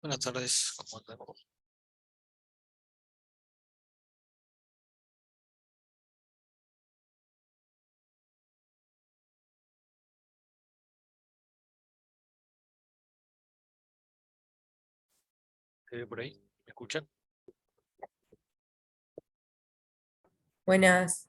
Buenas tardes, ¿cómo andamos? ¿Se ve por ahí? ¿Me escuchan? Buenas.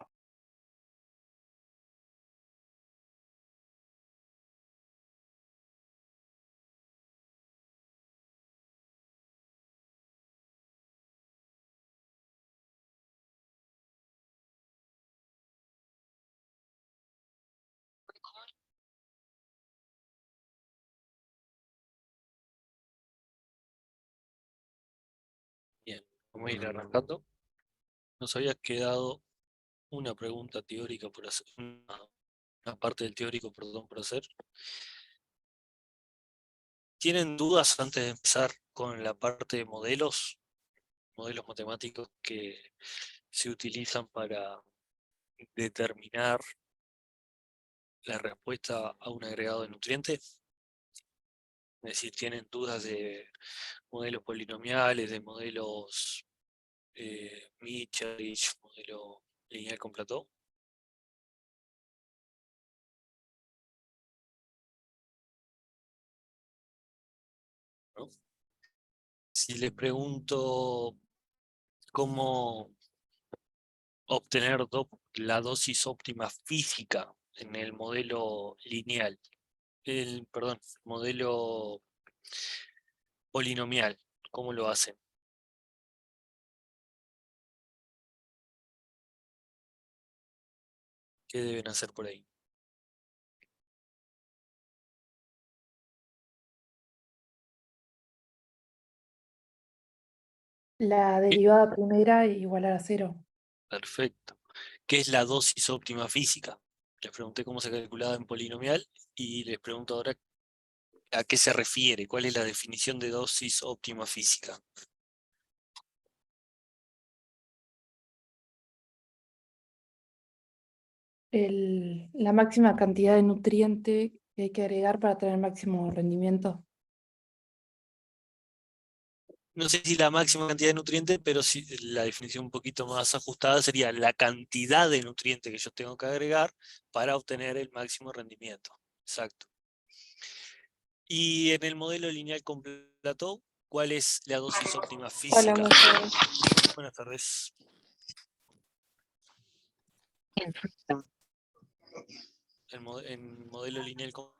Bien, vamos a ir arrancando. Nos había quedado una pregunta teórica por hacer, una parte del teórico, perdón, por hacer. ¿Tienen dudas antes de empezar con la parte de modelos, modelos matemáticos que se utilizan para determinar la respuesta a un agregado de nutrientes? Es decir, ¿tienen dudas de modelos polinomiales, de modelos Michaelis, modelo lineal con plató? ¿No? Si les pregunto cómo obtener la dosis óptima física en el modelo lineal, perdón, modelo polinomial, ¿cómo lo hacen? ¿Qué deben hacer por ahí? La ¿Qué? derivada primera igual a cero. Perfecto. ¿Qué es la dosis óptima física? Les pregunté cómo se calculaba en polinomial y les pregunto ahora a qué se refiere, cuál es la definición de dosis óptima física. La máxima cantidad de nutriente que hay que agregar para tener máximo rendimiento. No sé si la máxima cantidad de nutrientes, pero sí la definición un poquito más ajustada sería la cantidad de nutrientes que yo tengo que agregar para obtener el máximo rendimiento. Exacto. Y en el modelo lineal con Plateau, ¿cuál es la dosis óptima Hola, física? buenas tardes. Buenas tardes. En modelo lineal con...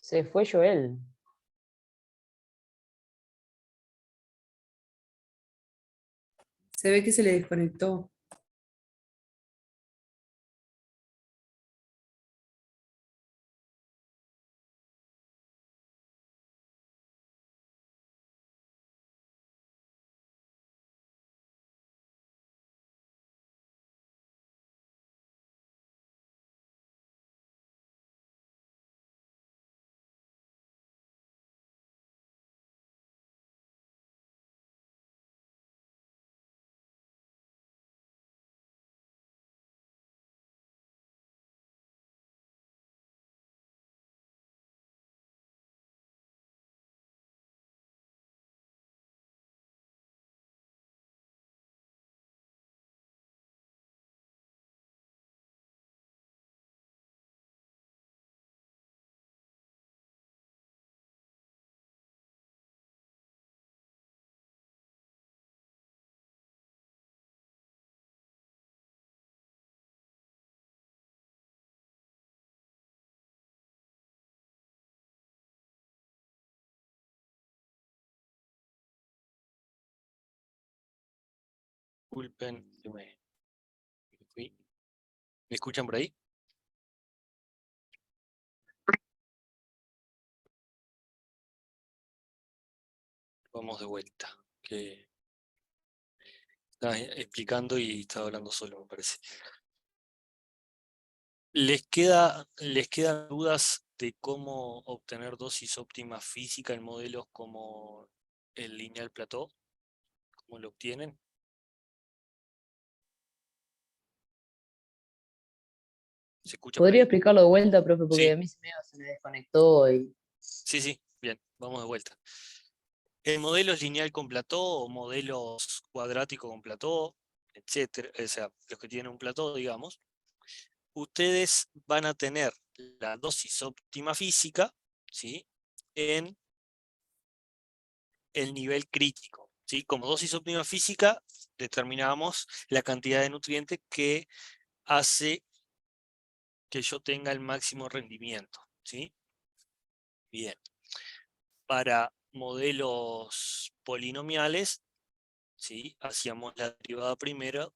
Se fue Joel. Se ve que se le desconectó. Disculpen, que me fui. ¿Me escuchan por ahí? Vamos de vuelta. Que estaba explicando y estaba hablando solo, me parece. ¿Les quedan dudas de cómo obtener dosis óptima física en modelos como el lineal plató? ¿Cómo lo obtienen? ¿Se escucha por ¿Podría ahí? explicarlo de vuelta, profe? Porque Sí, a mí se me desconectó y... sí, bien, vamos de vuelta. En modelos lineal con plató o modelos cuadráticos con plató, etcétera, o sea, los que tienen un plató, digamos, ustedes van a tener la dosis óptima física, ¿sí?, en el nivel crítico, ¿sí? Como dosis óptima física determinamos la cantidad de nutrientes que hace que yo tenga el máximo rendimiento, ¿sí? Bien. Para modelos polinomiales, ¿sí?, hacíamos la derivada primera,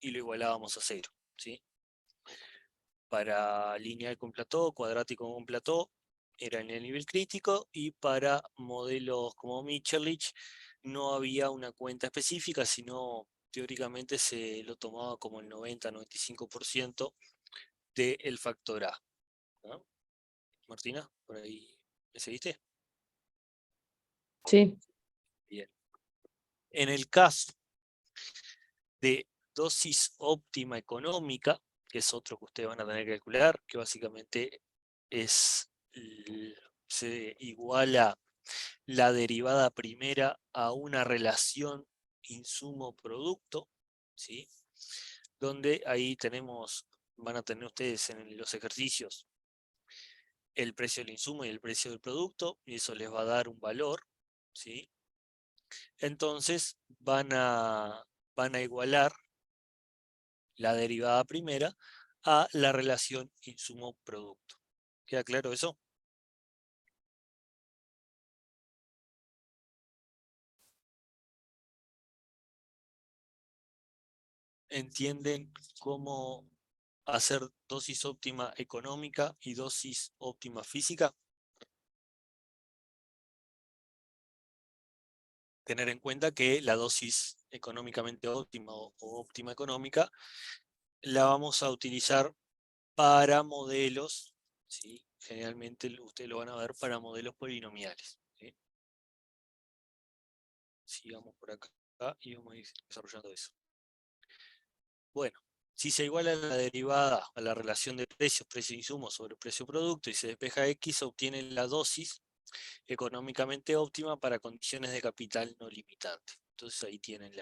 y lo igualábamos a cero, ¿sí? Para lineal con plató, cuadrático con plató, era en el nivel crítico, y para modelos como Mitscherlich no había una cuenta específica, sino teóricamente se lo tomaba como el 90-95% del factor A, ¿no? Martina, por ahí, ¿me seguiste? Sí, Bien. En el caso de dosis óptima económica, que es otro que ustedes van a tener que calcular, que básicamente es, se iguala la derivada primera a una relación insumo-producto, ¿sí?, donde ahí van a tener ustedes en los ejercicios el precio del insumo y el precio del producto, y eso les va a dar un valor, ¿sí? Entonces van a igualar la derivada primera a la relación insumo-producto. ¿Queda claro eso? ¿Entienden cómo hacer dosis óptima económica y dosis óptima física? Tener en cuenta que la dosis económicamente óptima o óptima económica la vamos a utilizar para modelos, ¿sí? Generalmente ustedes lo van a ver para modelos polinomiales, ¿sí? Sigamos por acá y vamos a ir desarrollando eso. Bueno, si se iguala la derivada a la relación de precios, precio-insumo sobre precio-producto y se despeja X, se obtiene la dosis económicamente óptima para condiciones de capital no limitante. Entonces ahí tienen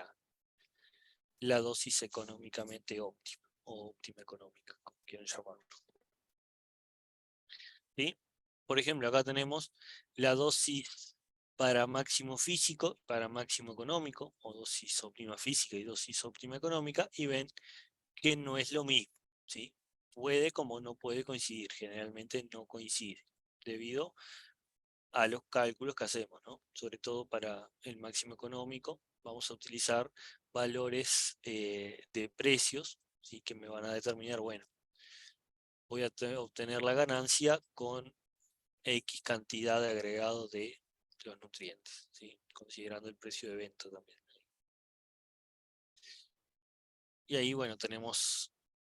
la dosis económicamente óptima, o óptima económica, como quieran llamarlo, ¿sí? Por ejemplo, acá tenemos la dosis para máximo físico, para máximo económico, o dosis óptima física y dosis óptima económica, y ven que no es lo mismo, ¿sí? Puede como no puede coincidir, generalmente no coincide, debido a los cálculos que hacemos, ¿no? Sobre todo para el máximo económico, vamos a utilizar valores de precios, ¿sí?, que me van a determinar, bueno, voy a obtener la ganancia con X cantidad de agregado de los nutrientes, ¿sí?, considerando el precio de venta también. Y ahí, bueno, tenemos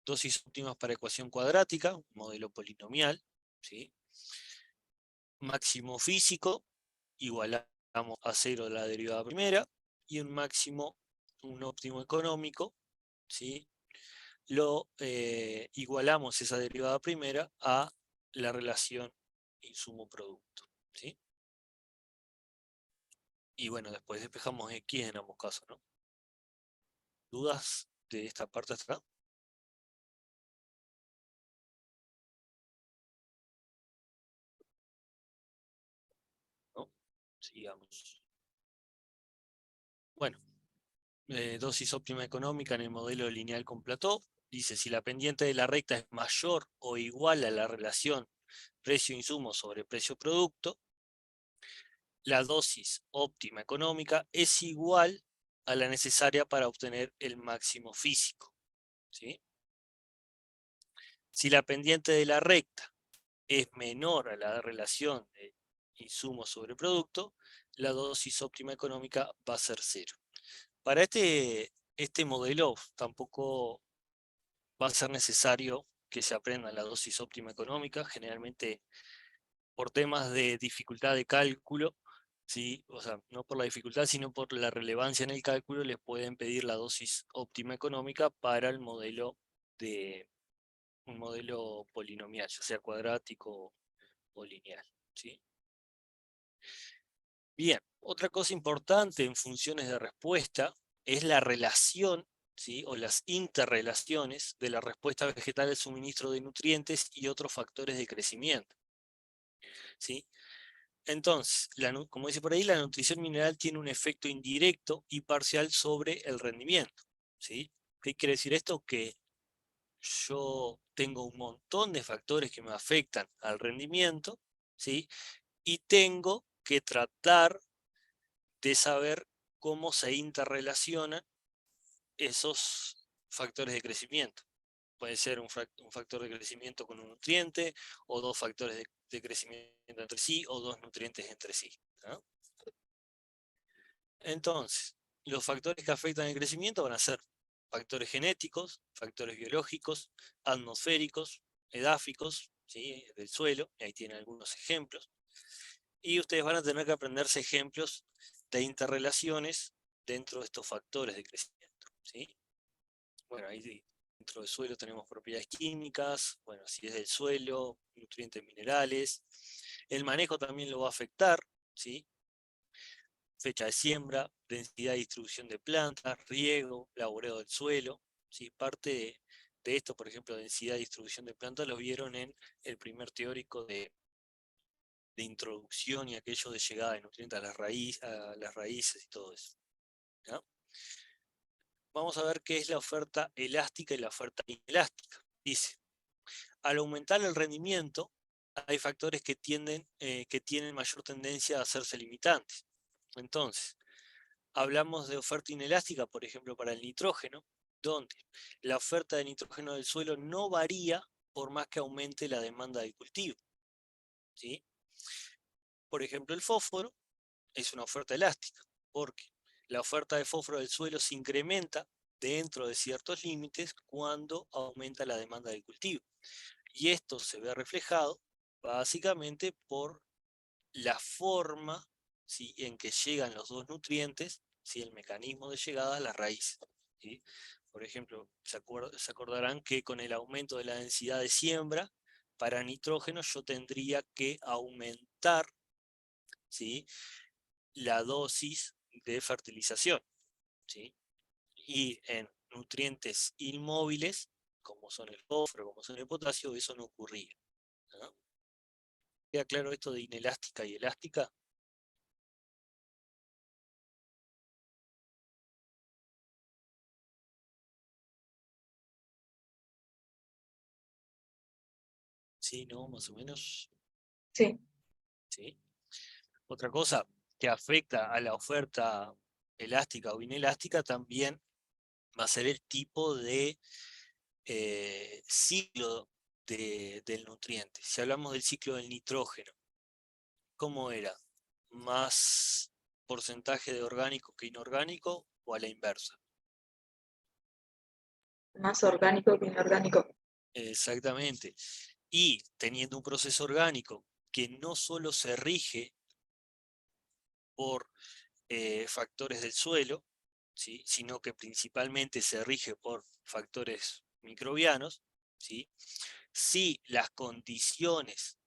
dosis óptimas para ecuación cuadrática, un modelo polinomial, ¿sí? Máximo físico, igualamos a cero la derivada primera, y un óptimo económico, ¿sí? Lo igualamos esa derivada primera a la relación insumo-producto, ¿sí? Y bueno, después despejamos X en ambos casos, ¿no? ¿Dudas de esta parte hasta acá? ¿No? Sigamos. Bueno, dosis óptima económica en el modelo lineal con plató. Dice, si la pendiente de la recta es mayor o igual a la relación precio-insumo sobre precio-producto, la dosis óptima económica es igual a la necesaria para obtener el máximo físico, ¿sí? Si la pendiente de la recta es menor a la relación de insumo sobre producto, la dosis óptima económica va a ser 0. Para este modelo tampoco va a ser necesario que se aprenda la dosis óptima económica, generalmente por temas de dificultad de cálculo, ¿sí? O sea, no por la dificultad, sino por la relevancia en el cálculo, les pueden pedir la dosis óptima económica para el modelo un modelo polinomial, ya sea cuadrático o lineal, ¿sí? Bien, otra cosa importante en funciones de respuesta es la relación, ¿sí? O las interrelaciones de la respuesta vegetal al suministro de nutrientes y otros factores de crecimiento, ¿sí? Entonces, como dice por ahí, la nutrición mineral tiene un efecto indirecto y parcial sobre el rendimiento, ¿sí? ¿Qué quiere decir esto? Que yo tengo un montón de factores que me afectan al rendimiento, ¿sí? Y tengo que tratar de saber cómo se interrelacionan esos factores de crecimiento. Puede ser un factor de crecimiento con un nutriente, o dos factores de crecimiento entre sí, o dos nutrientes entre sí, ¿no? Entonces, los factores que afectan el crecimiento van a ser factores genéticos, factores biológicos, atmosféricos, edáficos, ¿sí? Del suelo, y ahí tienen algunos ejemplos. Y ustedes van a tener que aprenderse ejemplos de interrelaciones dentro de estos factores de crecimiento, ¿sí? Bueno, ahí dentro del suelo tenemos propiedades químicas, bueno, si es del suelo, nutrientes minerales. El manejo también lo va a afectar, ¿sí? Fecha de siembra, densidad y distribución de plantas, riego, laboreo del suelo, ¿sí? Parte de esto, por ejemplo, densidad y distribución de plantas, lo vieron en el primer teórico de introducción y aquello de llegada de nutrientes a las raíces y todo eso, ¿no? Vamos a ver qué es la oferta elástica y la oferta inelástica. Dice, al aumentar el rendimiento, hay factores que tienen mayor tendencia a hacerse limitantes. Entonces, hablamos de oferta inelástica, por ejemplo, para el nitrógeno, donde la oferta de nitrógeno del suelo no varía por más que aumente la demanda del cultivo, ¿sí? Por ejemplo, el fósforo es una oferta elástica, porque la oferta de fósforo del suelo se incrementa dentro de ciertos límites cuando aumenta la demanda del cultivo. Y esto se ve reflejado básicamente por la forma, ¿sí? En que llegan los dos nutrientes, ¿sí? El mecanismo de llegada a las raíces, ¿sí? Por ejemplo, se acordarán que con el aumento de la densidad de siembra, para nitrógeno yo tendría que aumentar, ¿sí? La dosis de fertilización, ¿sí? Y en nutrientes inmóviles, como son el fósforo, como son el potasio, eso no ocurría, ¿no? ¿Queda claro esto de inelástica y elástica? Sí, ¿no? Más o menos. Sí. ¿Sí? Otra cosa que afecta a la oferta elástica o inelástica también va a ser el tipo de ciclo del nutriente. Si hablamos del ciclo del nitrógeno, ¿cómo era? ¿Más porcentaje de orgánico que inorgánico o a la inversa? Más orgánico que inorgánico. Exactamente. Y teniendo un proceso orgánico que no solo se rige por factores del suelo, ¿sí? Sino que principalmente se rige por factores microbianos, ¿sí? Si las condiciones,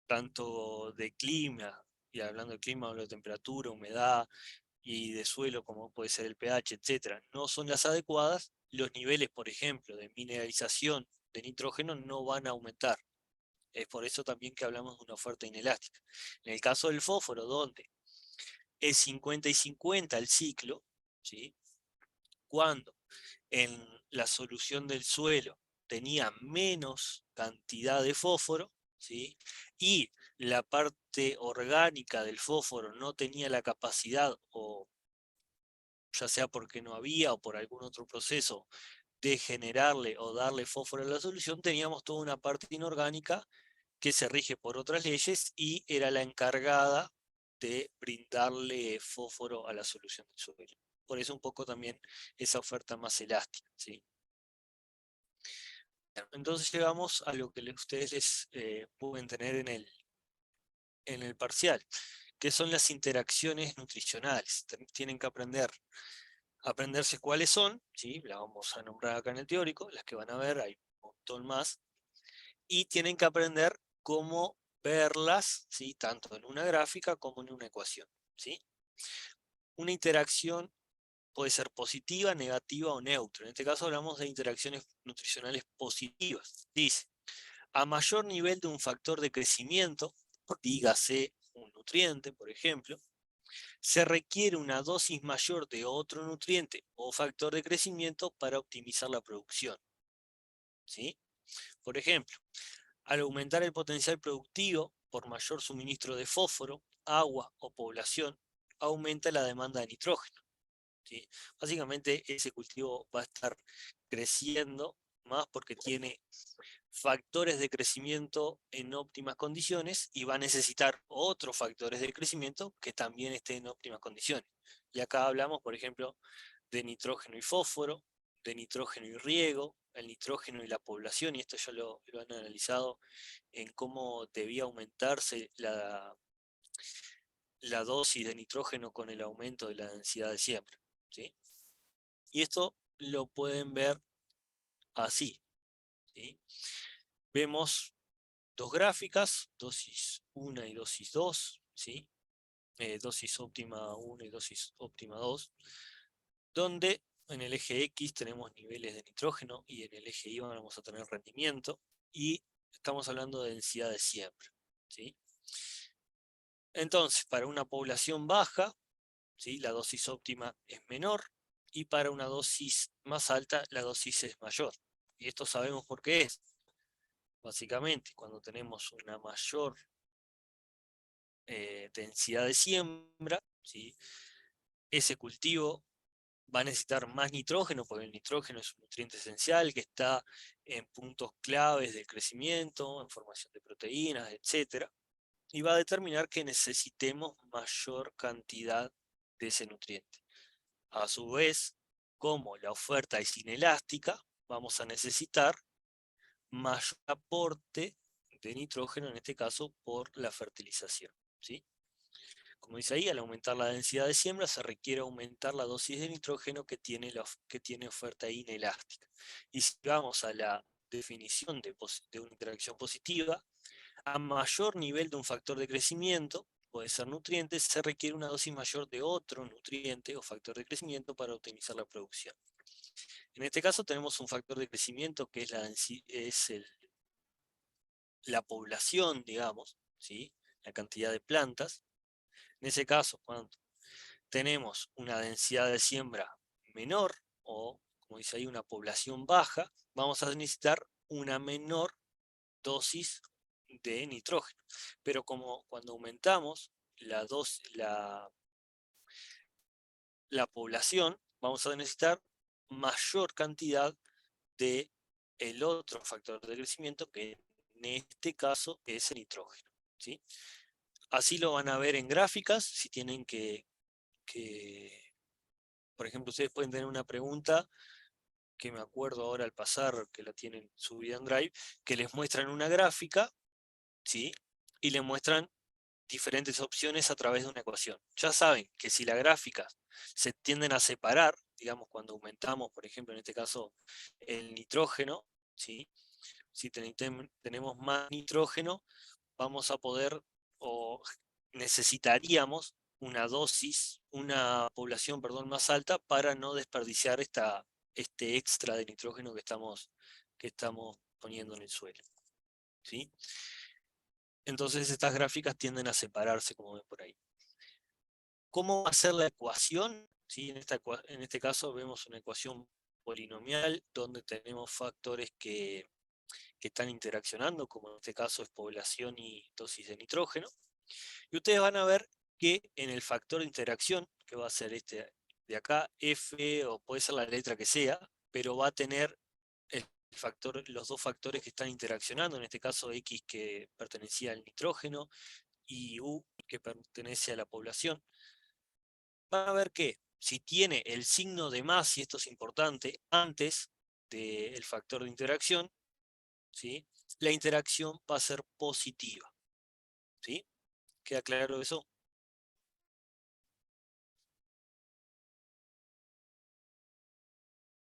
tanto de clima, y hablando de clima, hablo de temperatura, humedad y de suelo, como puede ser el pH, etcétera, no son las adecuadas, los niveles, por ejemplo, de mineralización de nitrógeno no van a aumentar. Es por eso también que hablamos de una oferta inelástica. En el caso del fósforo, donde es 50 y 50 el ciclo, ¿sí? Cuando en la solución del suelo tenía menos cantidad de fósforo, ¿sí? Y la parte orgánica del fósforo no tenía la capacidad o ya sea porque no había o por algún otro proceso de generarle o darle fósforo a la solución, teníamos toda una parte inorgánica que se rige por otras leyes y era la encargada de brindarle fósforo a la solución del suelo. Por eso un poco también esa oferta más elástica, ¿sí? Entonces llegamos a lo que ustedes pueden tener en el parcial, que son las interacciones nutricionales. Tienen que aprenderse cuáles son, ¿sí? Las vamos a nombrar acá en el teórico, las que van a ver, hay un montón más, y tienen que aprender cómo verlas, ¿sí? Tanto en una gráfica como en una ecuación, ¿sí? Una interacción puede ser positiva, negativa o neutra. En este caso hablamos de interacciones nutricionales positivas. Dice, a mayor nivel de un factor de crecimiento, dígase un nutriente, por ejemplo, se requiere una dosis mayor de otro nutriente o factor de crecimiento para optimizar la producción, ¿sí? Por ejemplo, al aumentar el potencial productivo por mayor suministro de fósforo, agua o población, aumenta la demanda de nitrógeno, ¿sí? Básicamente ese cultivo va a estar creciendo más porque tiene factores de crecimiento en óptimas condiciones y va a necesitar otros factores de crecimiento que también estén en óptimas condiciones. Y acá hablamos, por ejemplo, de nitrógeno y fósforo, de nitrógeno y riego, el nitrógeno y la población, y esto ya lo han analizado en cómo debía aumentarse la dosis de nitrógeno con el aumento de la densidad de siembra, ¿sí? Y esto lo pueden ver así, ¿sí? Vemos dos gráficas, dosis 1 y dosis 2, ¿sí? Dosis óptima 1 y dosis óptima 2, donde en el eje X tenemos niveles de nitrógeno y en el eje Y vamos a tener rendimiento, y estamos hablando de densidad de siembra, ¿sí? Entonces, para una población baja, ¿sí? La dosis óptima es menor, y para una dosis más alta la dosis es mayor. Y esto sabemos por qué es. Básicamente, cuando tenemos una mayor densidad de siembra, ¿sí? Ese cultivo va a necesitar más nitrógeno, porque el nitrógeno es un nutriente esencial que está en puntos claves del crecimiento, en formación de proteínas, etc. Y va a determinar que necesitemos mayor cantidad de ese nutriente. A su vez, como la oferta es inelástica, vamos a necesitar mayor aporte de nitrógeno, en este caso por la fertilización, ¿sí? Como dice ahí, al aumentar la densidad de siembra se requiere aumentar la dosis de nitrógeno que tiene oferta inelástica. Y si vamos a la definición de una interacción positiva, a mayor nivel de un factor de crecimiento, puede ser nutriente, se requiere una dosis mayor de otro nutriente o factor de crecimiento para optimizar la producción. En este caso tenemos un factor de crecimiento que es la población, digamos, ¿sí? La cantidad de plantas. En ese caso, cuando tenemos una densidad de siembra menor, o como dice ahí, una población baja, vamos a necesitar una menor dosis de nitrógeno. Pero como cuando aumentamos la población, vamos a necesitar mayor cantidad de el otro factor de crecimiento, que en este caso es el nitrógeno, ¿sí? Así lo van a ver en gráficas. Si tienen por ejemplo, ustedes pueden tener una pregunta que me acuerdo ahora al pasar, que la tienen subida en Drive, que les muestran una gráfica, ¿sí? Y le muestran diferentes opciones a través de una ecuación. Ya saben que si las gráficas se tienden a separar, digamos cuando aumentamos, por ejemplo, en este caso, el nitrógeno, ¿sí? Si tenemos más nitrógeno, vamos a poder, o necesitaríamos una población, perdón, más alta para no desperdiciar este extra de nitrógeno que estamos poniendo en el suelo, ¿sí? Entonces estas gráficas tienden a separarse, como ven por ahí. ¿Cómo va a ser la ecuación? ¿Sí? En este caso vemos una ecuación polinomial donde tenemos factores que están interaccionando, como en este caso es población y dosis de nitrógeno. Y ustedes van a ver que en el factor de interacción, que va a ser de acá F, o puede ser la letra que sea, pero va a tener los dos factores que están interaccionando, en este caso X que pertenecía al nitrógeno y U que pertenece a la población. Van a ver que si tiene el signo de más, y esto es importante, antes del factor de interacción, ¿sí? La interacción va a ser positiva. ¿Sí? ¿Queda claro eso?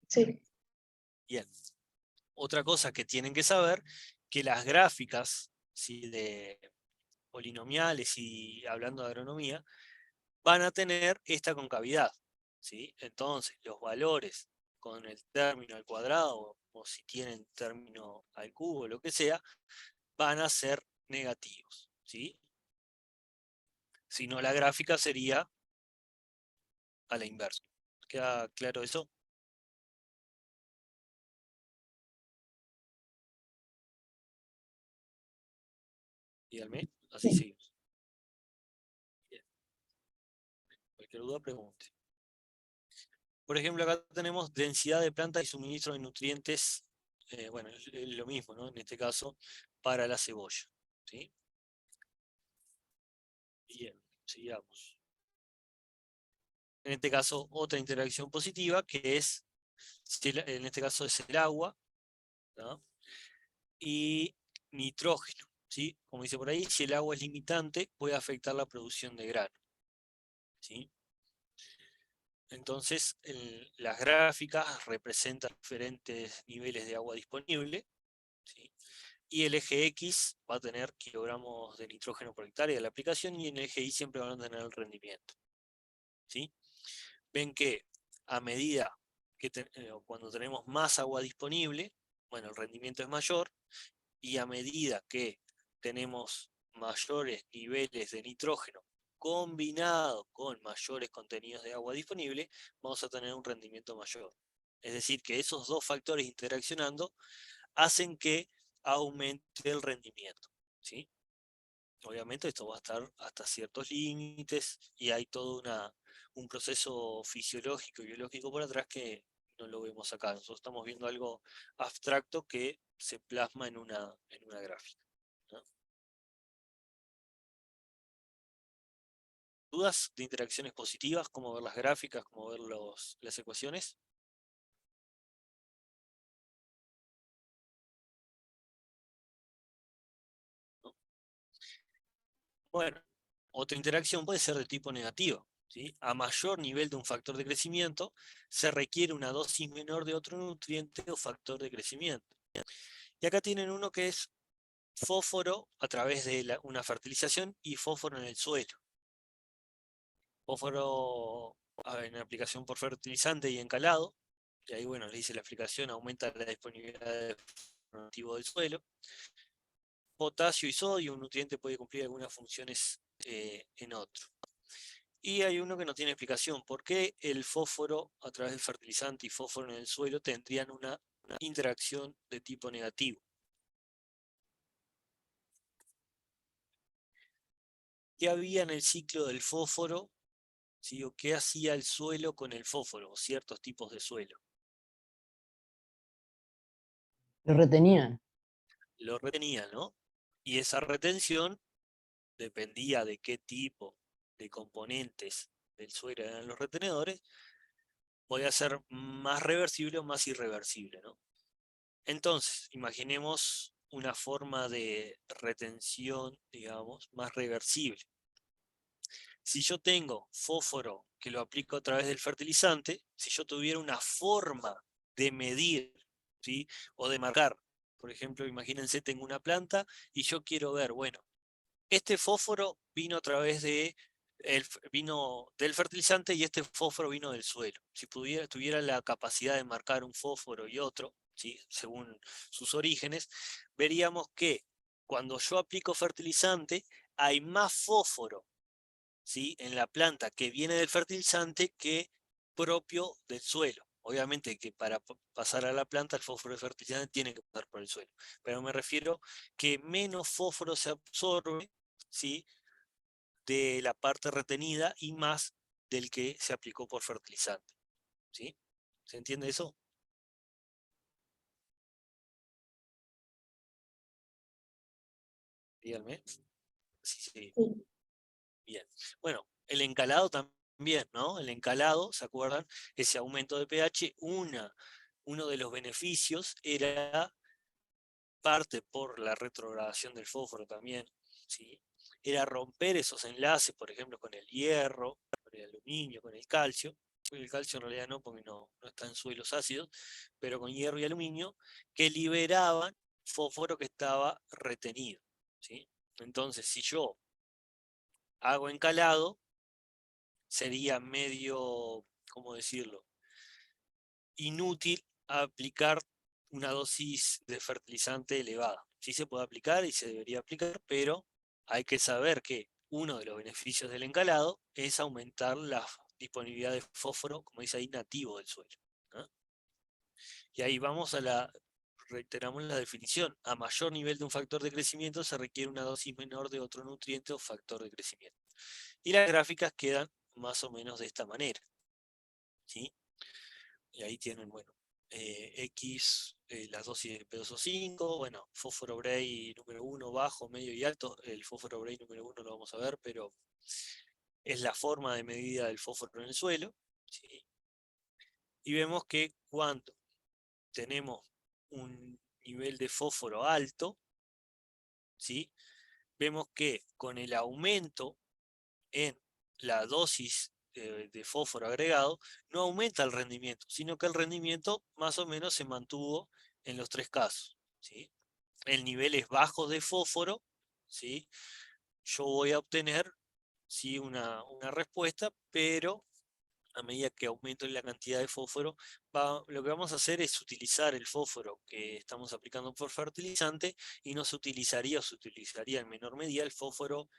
Sí, Bien. Otra cosa que tienen que saber, que las gráficas, ¿sí?, de polinomiales y hablando de agronomía, van a tener esta concavidad. ¿Sí? Entonces, los valores con el término al cuadrado, o si tienen término al cubo, lo que sea, van a ser negativos. ¿Sí? Si no, la gráfica sería a la inversa. ¿Queda claro eso? Díganme, así sí. seguimos. Bien. Cualquier duda, pregunte. Por ejemplo, acá tenemos densidad de plantas y suministro de nutrientes, bueno, es lo mismo, ¿no? En este caso, para la cebolla. ¿Sí? Bien, sigamos. En este caso, otra interacción positiva, que es, en este caso es el agua, ¿no? Y nitrógeno. ¿Sí? Como dice por ahí, si el agua es limitante, puede afectar la producción de grano. ¿Sí? Entonces, las gráficas representan diferentes niveles de agua disponible, ¿sí? Y el eje X va a tener kilogramos de nitrógeno por hectárea de la aplicación, y en el eje Y siempre van a tener el rendimiento. ¿Sí? Ven que a medida que cuando tenemos más agua disponible, bueno, el rendimiento es mayor, y a medida que tenemos mayores niveles de nitrógeno combinado con mayores contenidos de agua disponible, vamos a tener un rendimiento mayor. Es decir, que esos dos factores interaccionando hacen que aumente el rendimiento. ¿Sí? Obviamente esto va a estar hasta ciertos límites y hay todo un proceso fisiológico y biológico por atrás que no lo vemos acá. Nosotros estamos viendo algo abstracto que se plasma en una gráfica, ¿no? ¿Dudas de interacciones positivas? ¿Cómo ver las gráficas? ¿Cómo ver las ecuaciones? ¿No? Bueno, otra interacción puede ser de tipo negativo. ¿Sí? A mayor nivel de un factor de crecimiento, se requiere una dosis menor de otro nutriente o factor de crecimiento. Y acá tienen uno que es fósforo a través de una fertilización y fósforo en el suelo. Fósforo en aplicación por fertilizante y encalado, y ahí bueno, le dice la aplicación, aumenta la disponibilidad de fósforo nativo del suelo. Potasio y sodio, un nutriente puede cumplir algunas funciones en otro. Y hay uno que no tiene explicación, ¿por qué el fósforo a través del fertilizante y fósforo en el suelo tendrían una interacción de tipo negativo? ¿Qué había en el ciclo del fósforo? ¿Sí? ¿O qué hacía el suelo con el fósforo, o ciertos tipos de suelo? Lo retenían. Lo retenía, ¿no? Y esa retención dependía de qué tipo de componentes del suelo eran los retenedores, podía ser más reversible o más irreversible, ¿no? Entonces, imaginemos una forma de retención, digamos, más reversible. Si yo tengo fósforo que lo aplico a través del fertilizante, si yo tuviera una forma de medir, ¿sí?, o de marcar, por ejemplo, imagínense, tengo una planta y yo quiero ver, bueno, este fósforo vino a través vino del fertilizante y este fósforo vino del suelo. Si tuviera la capacidad de marcar un fósforo y otro, ¿sí?, según sus orígenes, veríamos que cuando yo aplico fertilizante hay más fósforo, ¿sí?, en la planta que viene del fertilizante que propio del suelo. Obviamente que para pasar a la planta el fósforo de fertilizante tiene que pasar por el suelo, pero me refiero que menos fósforo se absorbe, ¿sí?, de la parte retenida y más del que se aplicó por fertilizante. ¿Sí? ¿Se entiende eso? Díganme. Sí, sí. Sí. Bien. Bueno, el encalado también, ¿no? El encalado, ¿se acuerdan? Ese aumento de pH, uno de los beneficios era parte por la retrogradación del fósforo también, ¿sí? Era romper esos enlaces, por ejemplo, con el hierro, con el aluminio, con el calcio. El calcio en realidad no, porque no está en suelos ácidos, pero con hierro y aluminio, que liberaban fósforo que estaba retenido, ¿sí? Entonces, si yo hago encalado, sería medio, ¿cómo decirlo?, inútil aplicar una dosis de fertilizante elevada. Sí se puede aplicar y se debería aplicar, pero hay que saber que uno de los beneficios del encalado es aumentar la disponibilidad de fósforo, como dice ahí, nativo del suelo, ¿no? Y ahí vamos reiteramos la definición. A mayor nivel de un factor de crecimiento se requiere una dosis menor de otro nutriente o factor de crecimiento. Y las gráficas quedan más o menos de esta manera, ¿sí? Y ahí tienen, bueno, las dosis de P2O5, bueno, fósforo Bray número 1, bajo, medio y alto. El fósforo Bray número 1 lo vamos a ver, pero es la forma de medida del fósforo en el suelo, ¿sí? Y vemos que cuando tenemos un nivel de fósforo alto, ¿sí? Vemos que con el aumento en la dosis de fósforo agregado, no aumenta el rendimiento, sino que el rendimiento más o menos se mantuvo en los tres casos, ¿sí? En niveles bajos de fósforo, ¿sí?, yo voy a obtener, ¿sí?, una respuesta, pero a medida que aumento la cantidad de fósforo, lo que vamos a hacer es utilizar el fósforo que estamos aplicando por fertilizante y no se utilizaría, o se utilizaría en menor medida el fósforo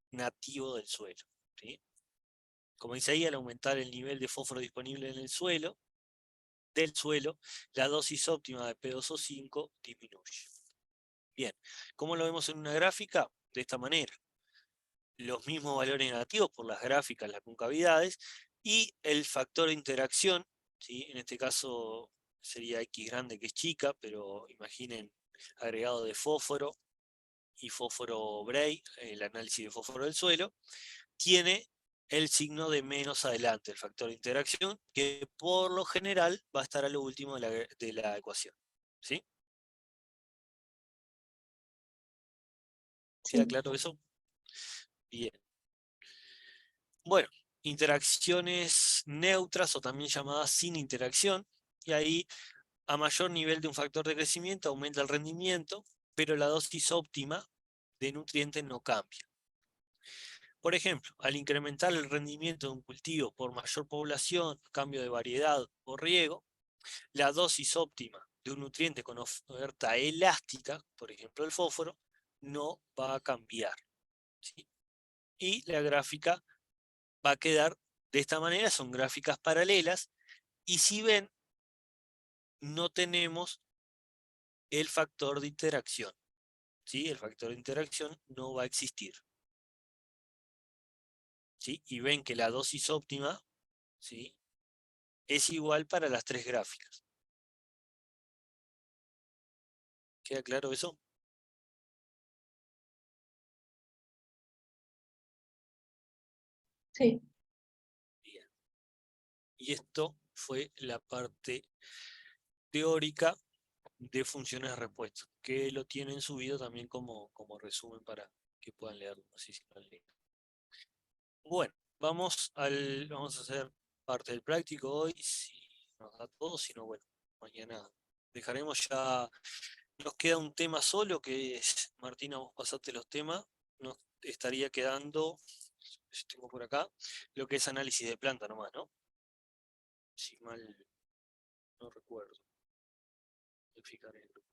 nativo del suelo, ¿sí? Como dice ahí, al aumentar el nivel de fósforo disponible en el suelo, la dosis óptima de P2O5 disminuye. Bien, ¿cómo lo vemos en una gráfica? De esta manera. Los mismos valores negativos por las gráficas, las concavidades, y el factor de interacción, ¿sí? En este caso sería X grande, que es chica, pero imaginen agregado de fósforo y fósforo Bray, el análisis de fósforo del suelo, tiene el signo de menos adelante, el factor de interacción, que por lo general va a estar a lo último de la ecuación. ¿Sí? ¿Queda Sí. claro eso? Bien. Bueno, interacciones neutras o también llamadas sin interacción, y ahí a mayor nivel de un factor de crecimiento aumenta el rendimiento, pero la dosis óptima de nutrientes no cambia. Por ejemplo, al incrementar el rendimiento de un cultivo por mayor población, cambio de variedad o riego, la dosis óptima de un nutriente con oferta elástica, por ejemplo el fósforo, no va a cambiar, ¿sí? Y la gráfica va a quedar de esta manera, son gráficas paralelas, y si ven, no tenemos el factor de interacción, ¿sí? El factor de interacción no va a existir, ¿sí? Y ven que la dosis óptima, ¿sí?, es igual para las tres gráficas. ¿Queda claro eso? Sí. Bien. Y esto fue la parte teórica de funciones de respuesta, que lo tienen subido también como resumen para que puedan leerlo, así si no han leído. Bueno, vamos a hacer parte del práctico hoy, si nos da todo, si no, bueno, mañana dejaremos ya. Nos queda un tema solo, que es, Martina, vos pasaste los temas, nos estaría quedando, si tengo por acá, lo que es análisis de planta nomás, ¿no? Si mal no recuerdo. Voy a fijar en el grupo.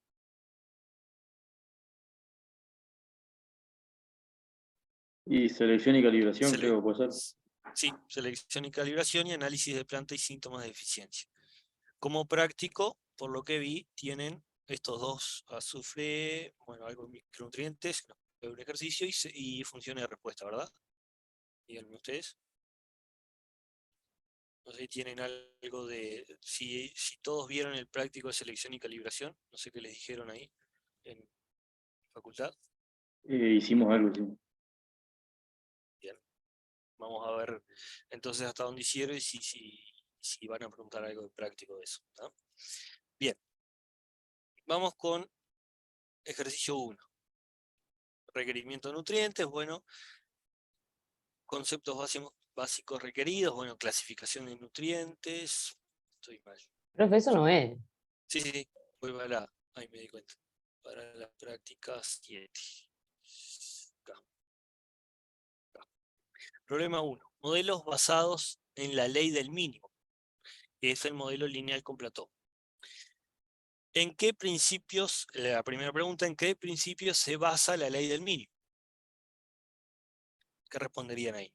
Y selección y calibración, Sele- creo que puede ser. sí, selección y calibración y análisis de planta y síntomas de deficiencia. Como práctico, por lo que vi, tienen estos dos: azufre, bueno, algo de micronutrientes, un ejercicio y funciones de respuesta, ¿verdad? Díganme ustedes. No sé si tienen algo de... Si todos vieron el práctico de selección y calibración, no sé qué les dijeron ahí en facultad. Hicimos algo, sí. Bien. Vamos a ver entonces hasta dónde hicieron y si van a preguntar algo de práctico de eso. ¿Tá? Bien. Vamos con ejercicio 1. Requerimiento de nutrientes, bueno. Conceptos básicos requeridos, bueno, clasificación de nutrientes. Estoy mal. Profe, eso no es. Sí, sí, sí. Voy para la... Ahí me di cuenta. Para la práctica 7. Acá. Problema 1. Modelos basados en la ley del mínimo. Que es el modelo lineal con Platón. ¿En qué principios, la primera pregunta, en qué principios se basa la ley del mínimo? ¿Qué responderían ahí?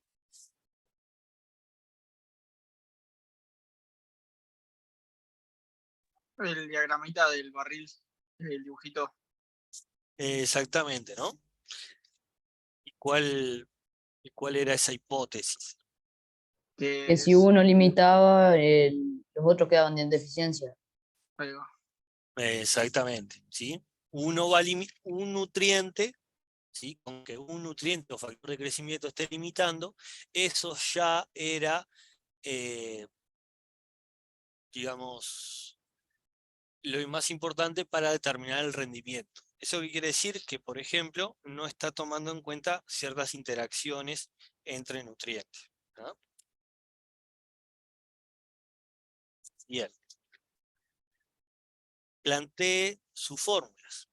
El diagramita del barril, el dibujito. Exactamente, ¿no? ¿Y cuál era esa hipótesis? Que si uno limitaba, los otros quedaban en deficiencia. Ahí va. Exactamente, ¿sí? Un nutriente, ¿sí? Con que un nutriente o factor de crecimiento esté limitando, eso ya era, digamos, lo más importante para determinar el rendimiento. ¿Eso qué quiere decir? Que, por ejemplo, no está tomando en cuenta ciertas interacciones entre nutrientes. ¿No? Bien. Plantee sus fórmulas.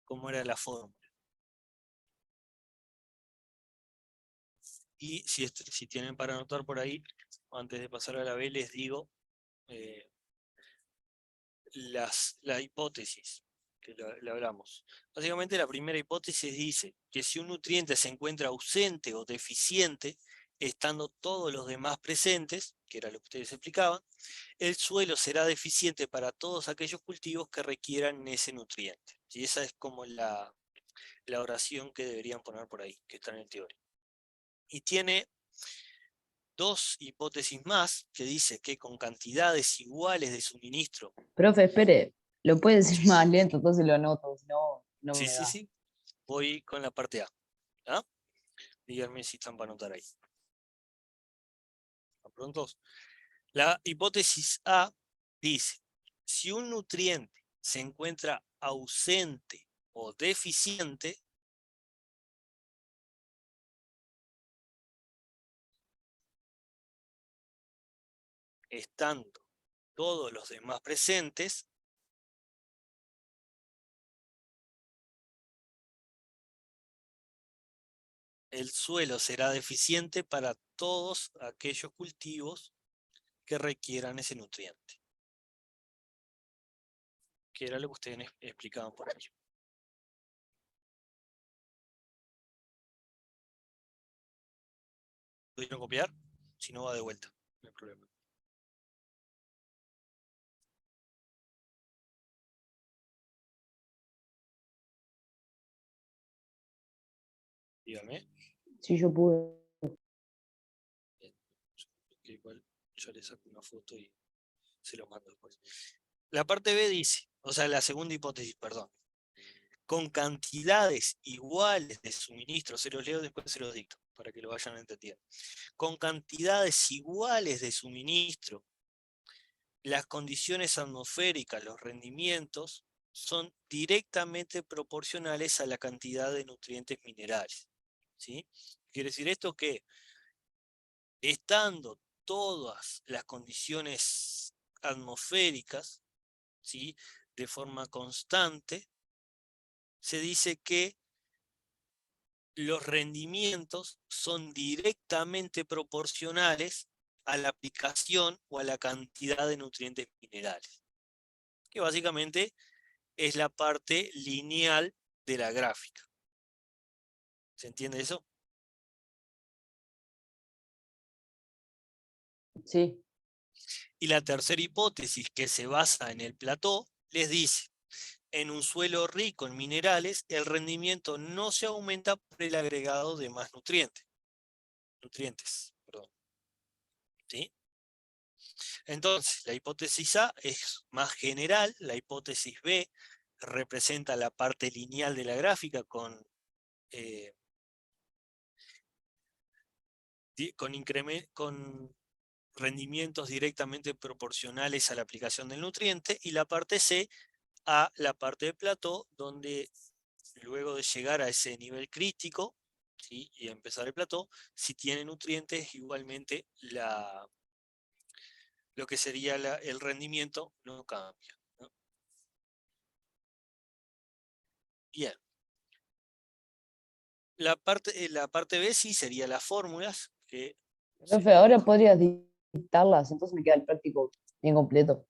¿Cómo era la fórmula? Y si tienen para anotar por ahí, antes de pasar a la B, les digo la hipótesis que le hablamos. Básicamente la primera hipótesis dice que si un nutriente se encuentra ausente o deficiente, estando todos los demás presentes, que era lo que ustedes explicaban, el suelo será deficiente para todos aquellos cultivos que requieran ese nutriente. Y esa es como la oración que deberían poner por ahí, que está en el teórico. Y tiene dos hipótesis más, que dice que con cantidades iguales de suministro. Profe, espere, lo puede decir más lento, entonces lo anoto, si no, no Sí, me sí, da. sí. Voy con la parte A. ¿Ah? Díganme si están para anotar ahí. ¿Están prontos? La hipótesis A dice, si un nutriente se encuentra ausente o deficiente, estando todos los demás presentes, el suelo será deficiente para todos aquellos cultivos que requieran ese nutriente. Que era lo que ustedes explicaban por aquí. ¿Pudieron copiar? Si no, va de vuelta. No hay problema. Dígame. Sí, yo pude. Que igual yo le saco una foto y se lo mando después. La parte B dice, o sea, la segunda hipótesis, perdón. Con cantidades iguales de suministro, se los leo después se los dicto, para que lo vayan entendiendo. Con cantidades iguales de suministro, las condiciones atmosféricas, los rendimientos, son directamente proporcionales a la cantidad de nutrientes minerales. ¿Sí? Quiere decir esto que, estando todas las condiciones atmosféricas, ¿sí?, de forma constante, se dice que los rendimientos son directamente proporcionales a la aplicación o a la cantidad de nutrientes minerales, que básicamente es la parte lineal de la gráfica. ¿Se entiende eso? Sí. Y la tercera hipótesis, que se basa en el plató, les dice, en un suelo rico en minerales, el rendimiento no se aumenta por el agregado de más nutrientes. Perdón. ¿Sí? Entonces, la hipótesis A es más general, la hipótesis B representa la parte lineal de la gráfica con rendimientos directamente proporcionales a la aplicación del nutriente, y la parte C a la parte de plató, donde luego de llegar a ese nivel crítico, ¿sí?, y empezar el plató, si tiene nutrientes, igualmente lo que sería el rendimiento no cambia, ¿no? Bien. La parte B sí sería las fórmulas, que Profe, ahora podrías dictarlas, entonces me queda el práctico bien completo.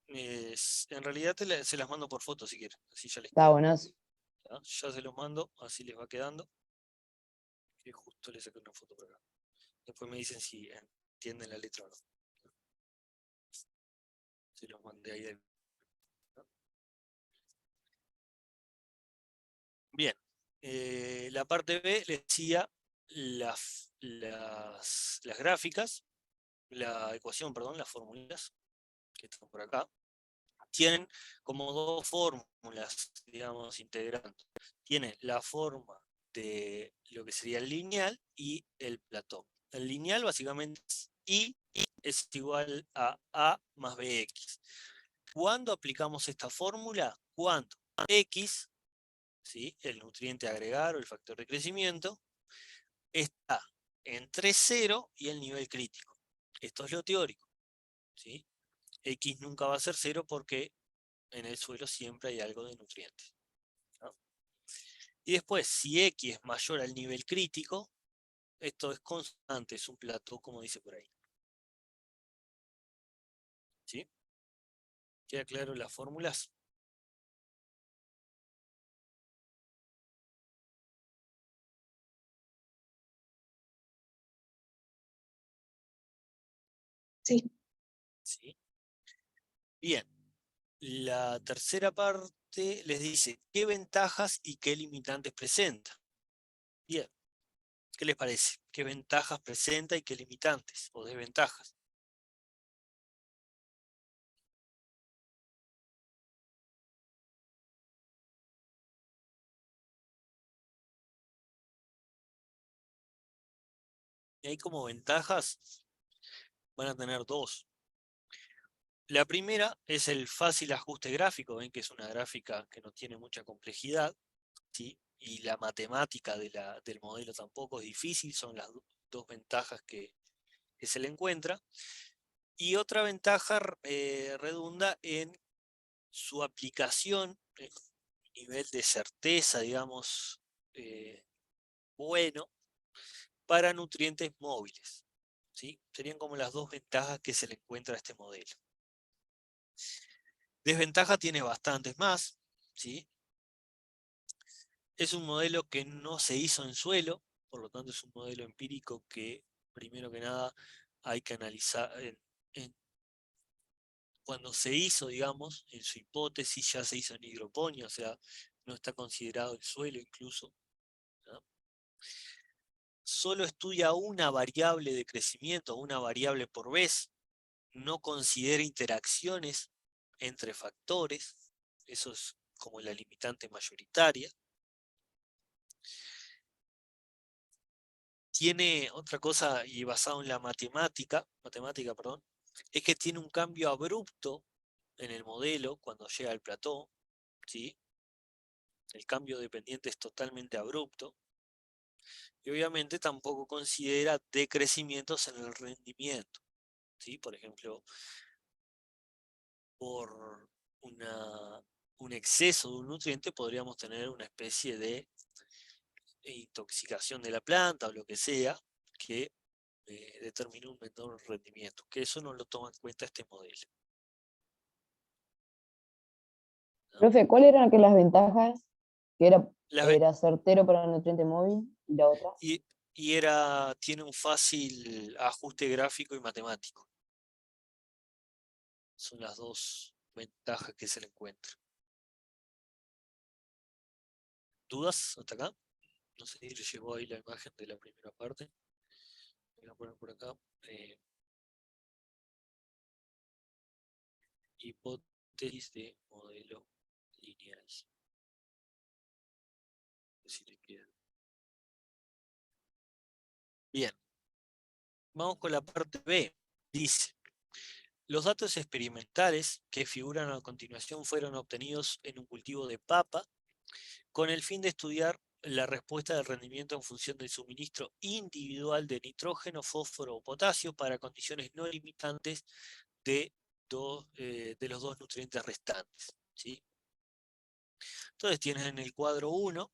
en realidad se las mando por foto si quieren, así ya les Está queda. buenazo. ¿Ya? Ya se los mando, así les va quedando. Que justo le saqué una foto por acá. Después me dicen si entienden la letra o no. Se los mandé ahí. ¿No? Bien. La parte B les decía las gráficas, la ecuación, perdón, las fórmulas que están por acá. Tienen como dos fórmulas, digamos, integrantes. Tiene la forma de lo que sería el lineal y el platón. El lineal básicamente es I es igual a más bx. ¿Cuándo aplicamos esta fórmula? Cuando x, ¿sí?, el nutriente a agregar o el factor de crecimiento, está entre 0 y el nivel crítico. Esto es lo teórico, ¿sí? X nunca va a ser 0 porque en el suelo siempre hay algo de nutrientes, ¿no? Y después, si X es mayor al nivel crítico, esto es constante, es un plató, como dice por ahí. ¿Sí? ¿Queda claro las fórmulas? Sí. ¿Sí? Bien. La tercera parte les dice qué ventajas y qué limitantes presenta. Bien. ¿Qué les parece? ¿Qué ventajas presenta y qué limitantes o desventajas? Y ahí como ventajas van a tener dos. La primera es el fácil ajuste gráfico. Ven que es una gráfica que no tiene mucha complejidad, ¿sí? Y la matemática del modelo tampoco es difícil, son las dos ventajas que se le encuentra. Y otra ventaja redunda en su aplicación, nivel de certeza, digamos, bueno, para nutrientes móviles, ¿sí? Serían como las dos ventajas que se le encuentra a este modelo. Desventaja tiene bastantes más, ¿sí? Es un modelo que no se hizo en suelo, por lo tanto es un modelo empírico que, primero que nada, hay que analizar. Cuando se hizo, digamos, en su hipótesis ya se hizo en hidroponía, o sea, no está considerado el suelo incluso, ¿no? Solo estudia una variable de crecimiento, una variable por vez, no considera interacciones entre factores, eso es como la limitante mayoritaria. Tiene otra cosa, y basado en la matemática, perdón, es que tiene un cambio abrupto en el modelo cuando llega al plató, ¿sí? El cambio dependiente es totalmente abrupto. Y obviamente tampoco considera decrecimientos en el rendimiento, ¿sí? Por ejemplo, por un exceso de un nutriente podríamos tener una especie de intoxicación de la planta o lo que sea que determine un menor rendimiento, que eso no lo toma en cuenta este modelo, ¿no? Profe, ¿cuáles eran que las ventajas? Que Las ve- era certero para el nutriente móvil y la otra. y, tiene un fácil ajuste gráfico y matemático. Son las dos ventajas que se le encuentran. ¿Dudas hasta acá? No sé si les llegó ahí la imagen de la primera parte. Voy a poner por acá. hipótesis de modelo lineal. Si le queda. Bien. Vamos con la parte B. Dice, los datos experimentales que figuran a continuación fueron obtenidos en un cultivo de papa con el fin de estudiar la respuesta del rendimiento en función del suministro individual de nitrógeno, fósforo o potasio para condiciones no limitantes de los dos nutrientes restantes, ¿sí? Entonces tienes en el cuadro 1,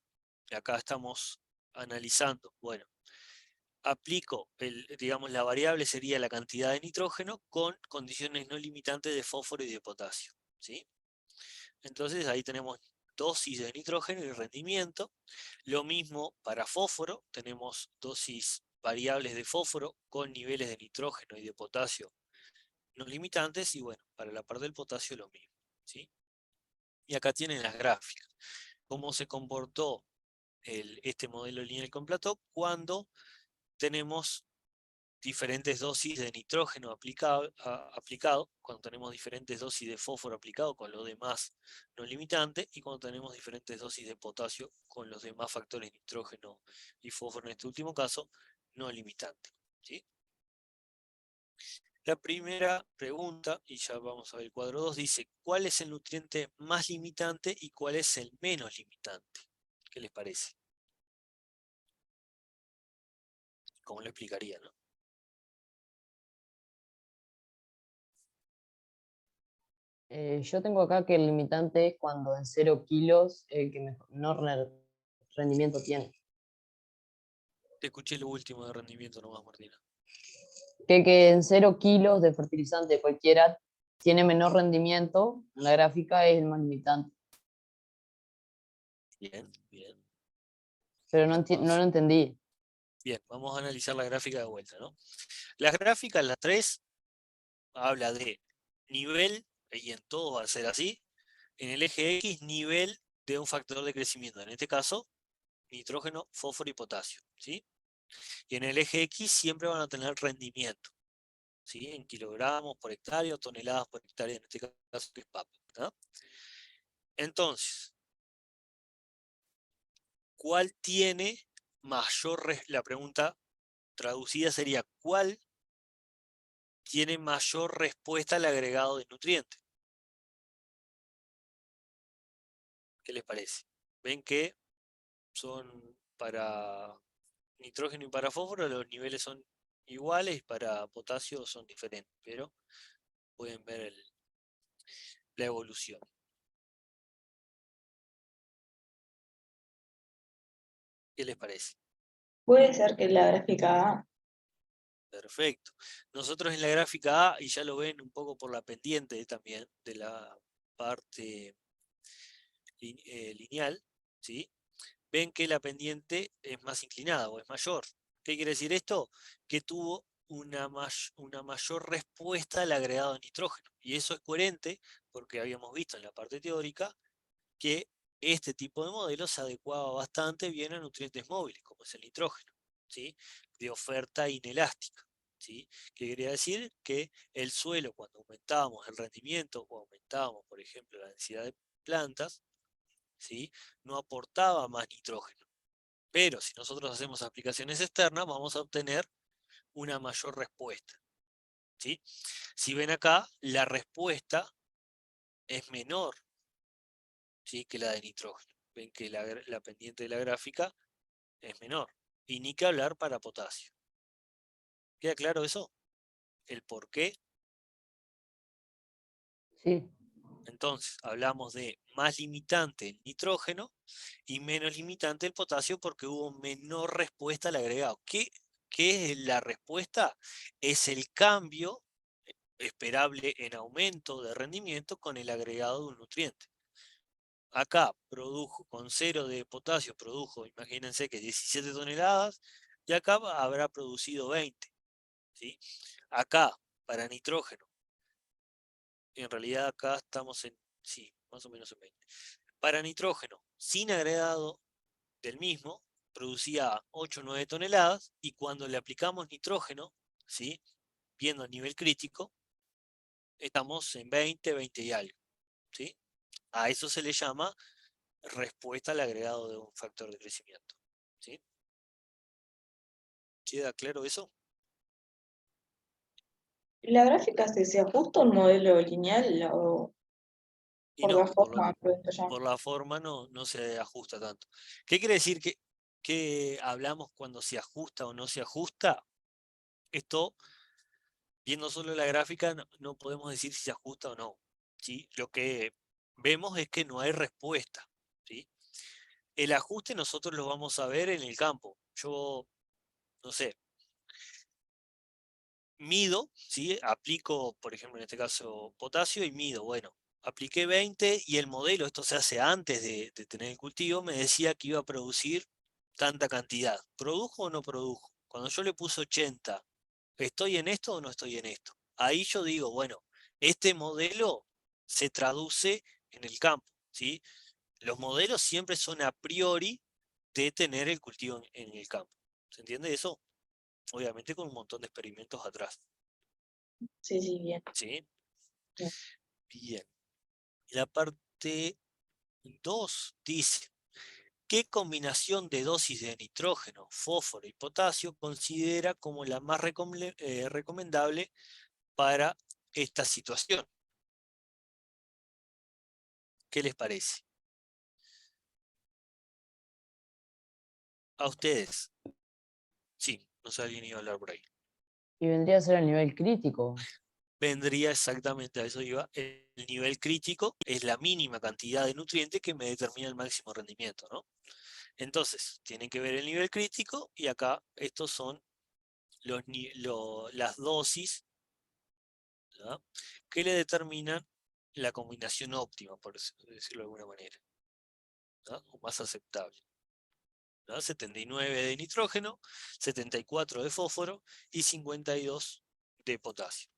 y acá estamos analizando, bueno, aplico, digamos, la variable sería la cantidad de nitrógeno con condiciones no limitantes de fósforo y de potasio, ¿sí? Entonces ahí tenemos dosis de nitrógeno y rendimiento. Lo mismo para fósforo, tenemos dosis variables de fósforo con niveles de nitrógeno y de potasio no limitantes, y bueno, para la parte del potasio lo mismo, ¿sí? Y acá tienen las gráficas. Cómo se comportó este modelo lineal con Plateau cuando tenemos diferentes dosis de nitrógeno aplicado, cuando tenemos diferentes dosis de fósforo aplicado con los demás no limitantes, y cuando tenemos diferentes dosis de potasio con los demás factores nitrógeno y fósforo, en este último caso, no limitante, ¿sí? La primera pregunta, y ya vamos a ver el cuadro 2, dice, ¿cuál es el nutriente más limitante y cuál es el menos limitante? ¿Qué les parece? ¿Cómo lo explicaría, no? Yo tengo acá que el limitante es cuando en 0 kilos el que menor rendimiento tiene. Te escuché lo último de rendimiento nomás, Martina. Que en 0 kilos de fertilizante cualquiera tiene menor rendimiento, en la gráfica es el más limitante. Bien, bien. Pero no, Bien, no lo entendí. Bien, vamos a analizar la gráfica de vuelta, ¿no? Las gráficas, las tres, habla de nivel, y en todo va a ser así, en el eje X, nivel de un factor de crecimiento, en este caso, nitrógeno, fósforo y potasio, ¿sí? Y en el eje X siempre van a tener rendimiento, ¿sí? En kilogramos por hectárea o toneladas por hectárea, en este caso que es papa, ¿no? Entonces, ¿cuál tiene mayor, la pregunta traducida sería, ¿cuál tiene mayor respuesta al agregado de nutrientes? ¿Qué les parece? Ven que son para nitrógeno y para fósforo los niveles son iguales, y para potasio son diferentes, pero pueden ver la evolución. ¿Qué les parece? Puede ser que la gráfica A. Perfecto. Nosotros en la gráfica A, y ya lo ven un poco por la pendiente también de la parte lineal, ¿sí? Ven que la pendiente es más inclinada o es mayor. ¿Qué quiere decir esto? Que tuvo una mayor respuesta al agregado de nitrógeno. Y eso es coherente porque habíamos visto en la parte teórica que este tipo de modelo se adecuaba bastante bien a nutrientes móviles, como es el nitrógeno, ¿sí? De oferta inelástica, ¿sí? Que quería decir que el suelo, cuando aumentábamos el rendimiento o aumentábamos, por ejemplo, la densidad de plantas, ¿sí? No aportaba más nitrógeno. Pero si nosotros hacemos aplicaciones externas, vamos a obtener una mayor respuesta, ¿sí? Si ven acá, la respuesta es menor, ¿sí? Que la de nitrógeno. Ven que la pendiente de la gráfica es menor. Y ni que hablar para potasio. ¿Queda claro eso? El por qué. Sí. Entonces, hablamos de más limitante el nitrógeno y menos limitante el potasio porque hubo menor respuesta al agregado. ¿Qué es la respuesta? Es el cambio esperable en aumento de rendimiento con el agregado de un nutriente. Acá produjo, con 0 de potasio, produjo, imagínense que 17 toneladas, y acá habrá producido 20. ¿Sí? Acá, para nitrógeno, en realidad acá estamos en, sí, más o menos en 20. Para nitrógeno, sin agregado del mismo, producía 8 o 9 toneladas, y cuando le aplicamos nitrógeno, ¿sí? Viendo el nivel crítico, estamos en 20, 20 y algo, ¿sí? A eso se le llama respuesta al agregado de un factor de crecimiento, ¿sí? ¿Queda claro eso? La gráfica se ajusta a un modelo lineal o Y por la no, forma, pregunto ya. por la forma no se ajusta tanto. ¿Qué quiere decir que hablamos cuando se ajusta o no se ajusta? Esto, viendo solo la gráfica, no podemos decir si se ajusta o no, ¿sí? Lo que vemos es que no hay respuesta, ¿sí? El ajuste nosotros lo vamos a ver en el campo. Yo, no sé, mido, ¿sí? Aplico, por ejemplo, en este caso, potasio y mido. Bueno, apliqué 20 y el modelo, esto se hace antes de tener el cultivo, me decía que iba a producir tanta cantidad. ¿Produjo o no produjo? Cuando yo le puse 80, ¿estoy en esto o no estoy en esto? Ahí yo digo, bueno, este modelo se traduce en el campo, ¿sí? Los modelos siempre son a priori de tener el cultivo en el campo. ¿Se entiende eso? Obviamente con un montón de experimentos atrás, Sí, sí, bien. ¿sí? Bien. Bien. La parte 2 dice, ¿qué combinación de dosis de nitrógeno, fósforo y potasio considera como la más recomendable para esta situación? ¿Qué les parece? A ustedes. Sí, no sé, alguien iba a hablar por ahí. Y vendría a ser el nivel crítico. Vendría exactamente a eso iba. El nivel crítico es la mínima cantidad de nutrientes que me determina el máximo rendimiento, ¿no? Entonces, tienen que ver el nivel crítico y acá estos son las dosis, ¿verdad?, que le determinan la combinación óptima, por decirlo de alguna manera, ¿verdad?, o más aceptable, ¿verdad? 79 de nitrógeno, 74 de fósforo y 52 de potasio.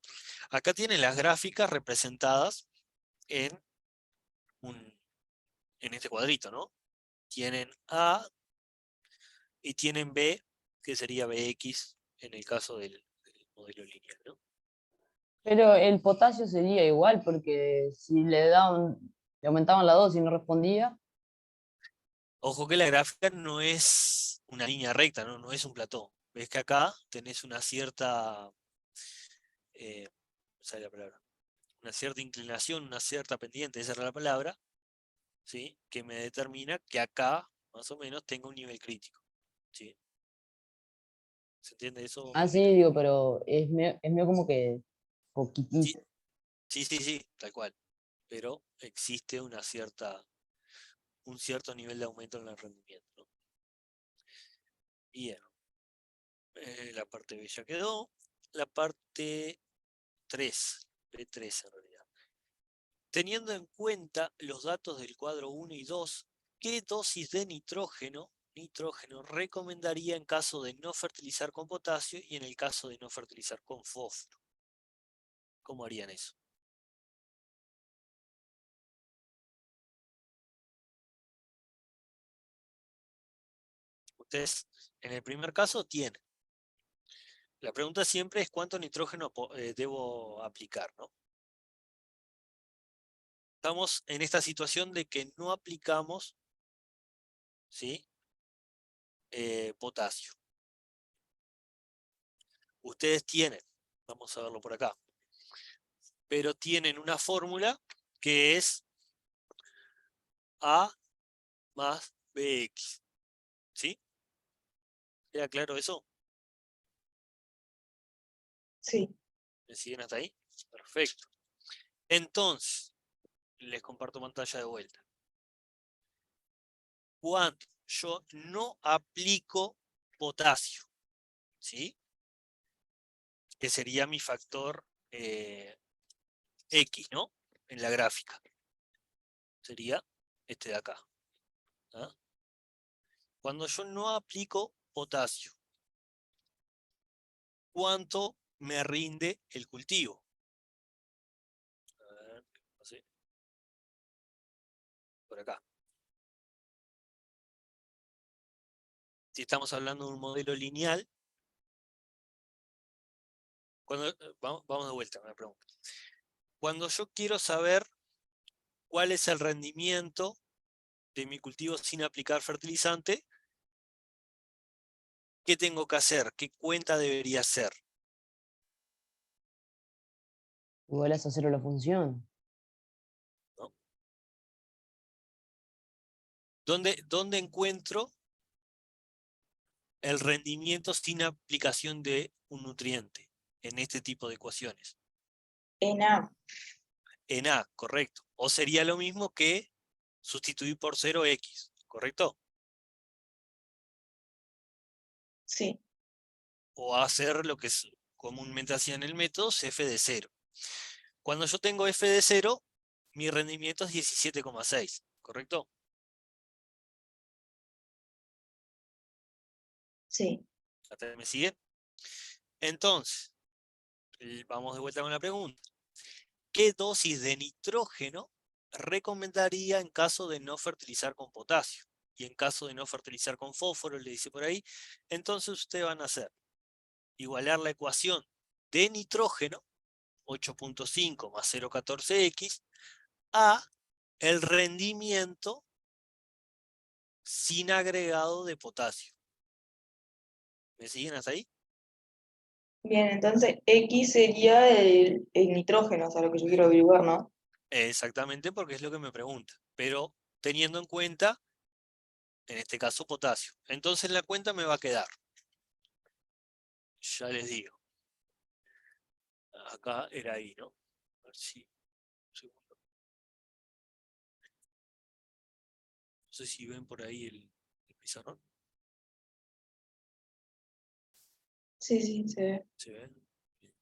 Acá tienen las gráficas representadas en, en este cuadrito, ¿no? Tienen A y tienen B, que sería Bx en el caso del modelo lineal, ¿no? Pero el potasio sería igual, porque si le aumentaban la dosis y no respondía, Ojo que la gráfica no es una línea recta, ¿no? No es un plató. Ves que acá tenés una cierta, no sale la palabra, una cierta inclinación, una cierta pendiente, esa era la palabra, ¿sí?, que me determina que acá, más o menos, tengo un nivel crítico, ¿sí? ¿Se entiende eso, así Paulina? digo, pero es medio como que Sí, poquitito. sí, tal cual. Pero existe un cierto nivel de aumento en el rendimiento, ¿no? Bien, la parte B ya quedó. La parte 3, B3 en realidad. Teniendo en cuenta los datos del cuadro 1 y 2, ¿qué dosis de nitrógeno recomendaría en caso de no fertilizar con potasio y en el caso de no fertilizar con fósforo? ¿Cómo harían eso? Ustedes, en el primer caso, tienen. La pregunta siempre es cuánto nitrógeno debo aplicar, ¿no? Estamos en esta situación de que no aplicamos, ¿sí?, potasio. Ustedes tienen, vamos a verlo por acá, pero tienen una fórmula que es A más BX, ¿sí? ¿Queda claro eso? Sí. ¿Me siguen hasta ahí? Perfecto. Entonces, les comparto pantalla de vuelta. Cuando yo no aplico potasio, ¿sí?, que sería mi factor X, ¿no?, en la gráfica. Sería este de acá, ¿ah? Cuando yo no aplico potasio, ¿cuánto me rinde el cultivo? A ver, así, por acá. Si estamos hablando de un modelo lineal, vamos de vuelta a la pregunta. Cuando yo quiero saber cuál es el rendimiento de mi cultivo sin aplicar fertilizante, ¿qué tengo que hacer? ¿Qué cuenta debería hacer? Igual es a cero la función. ¿No? ¿Dónde encuentro el rendimiento sin aplicación de un nutriente en este tipo de ecuaciones? En A, En A, correcto. O sería lo mismo que sustituir por 0x, ¿correcto? sí, O hacer lo que comúnmente hacía en el método, f de 0. Cuando yo tengo f de 0, mi rendimiento es 17,6, ¿correcto? sí. ¿Hasta ahí me siguen? Entonces, vamos de vuelta con la pregunta. ¿Qué dosis de nitrógeno recomendaría en caso de no fertilizar con potasio? Y en caso de no fertilizar con fósforo, le dice por ahí, entonces ustedes van a hacer igualar la ecuación de nitrógeno, 8.5 más 0,14x, a el rendimiento sin agregado de potasio. ¿Me siguen hasta ahí? Bien, entonces X sería el nitrógeno, o sea, lo que yo quiero averiguar, ¿no? Exactamente, porque es lo que me pregunta. Pero teniendo en cuenta, en este caso, potasio. Entonces la cuenta me va a quedar. Ya les digo. Acá era ahí, ¿no? A ver si... un segundo. No sé si ven por ahí el pizarrón. Sí, sí, se ve. ¿Se ve? Bien.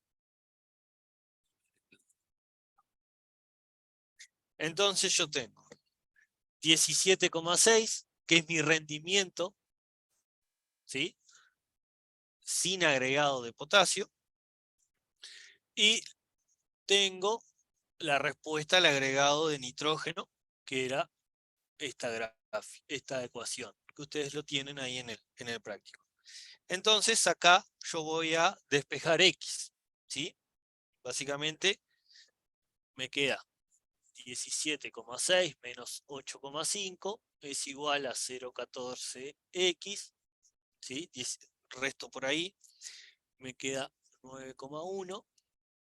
Entonces yo tengo 17,6, que es mi rendimiento, ¿sí? Sin agregado de potasio. Y tengo la respuesta al agregado de nitrógeno, que era esta ecuación, que ustedes lo tienen ahí en el práctico. Entonces acá yo voy a despejar x, ¿sí? Básicamente me queda 17,6 menos 8,5 es igual a 0,14x, ¿sí? Resto por ahí, me queda 9,1,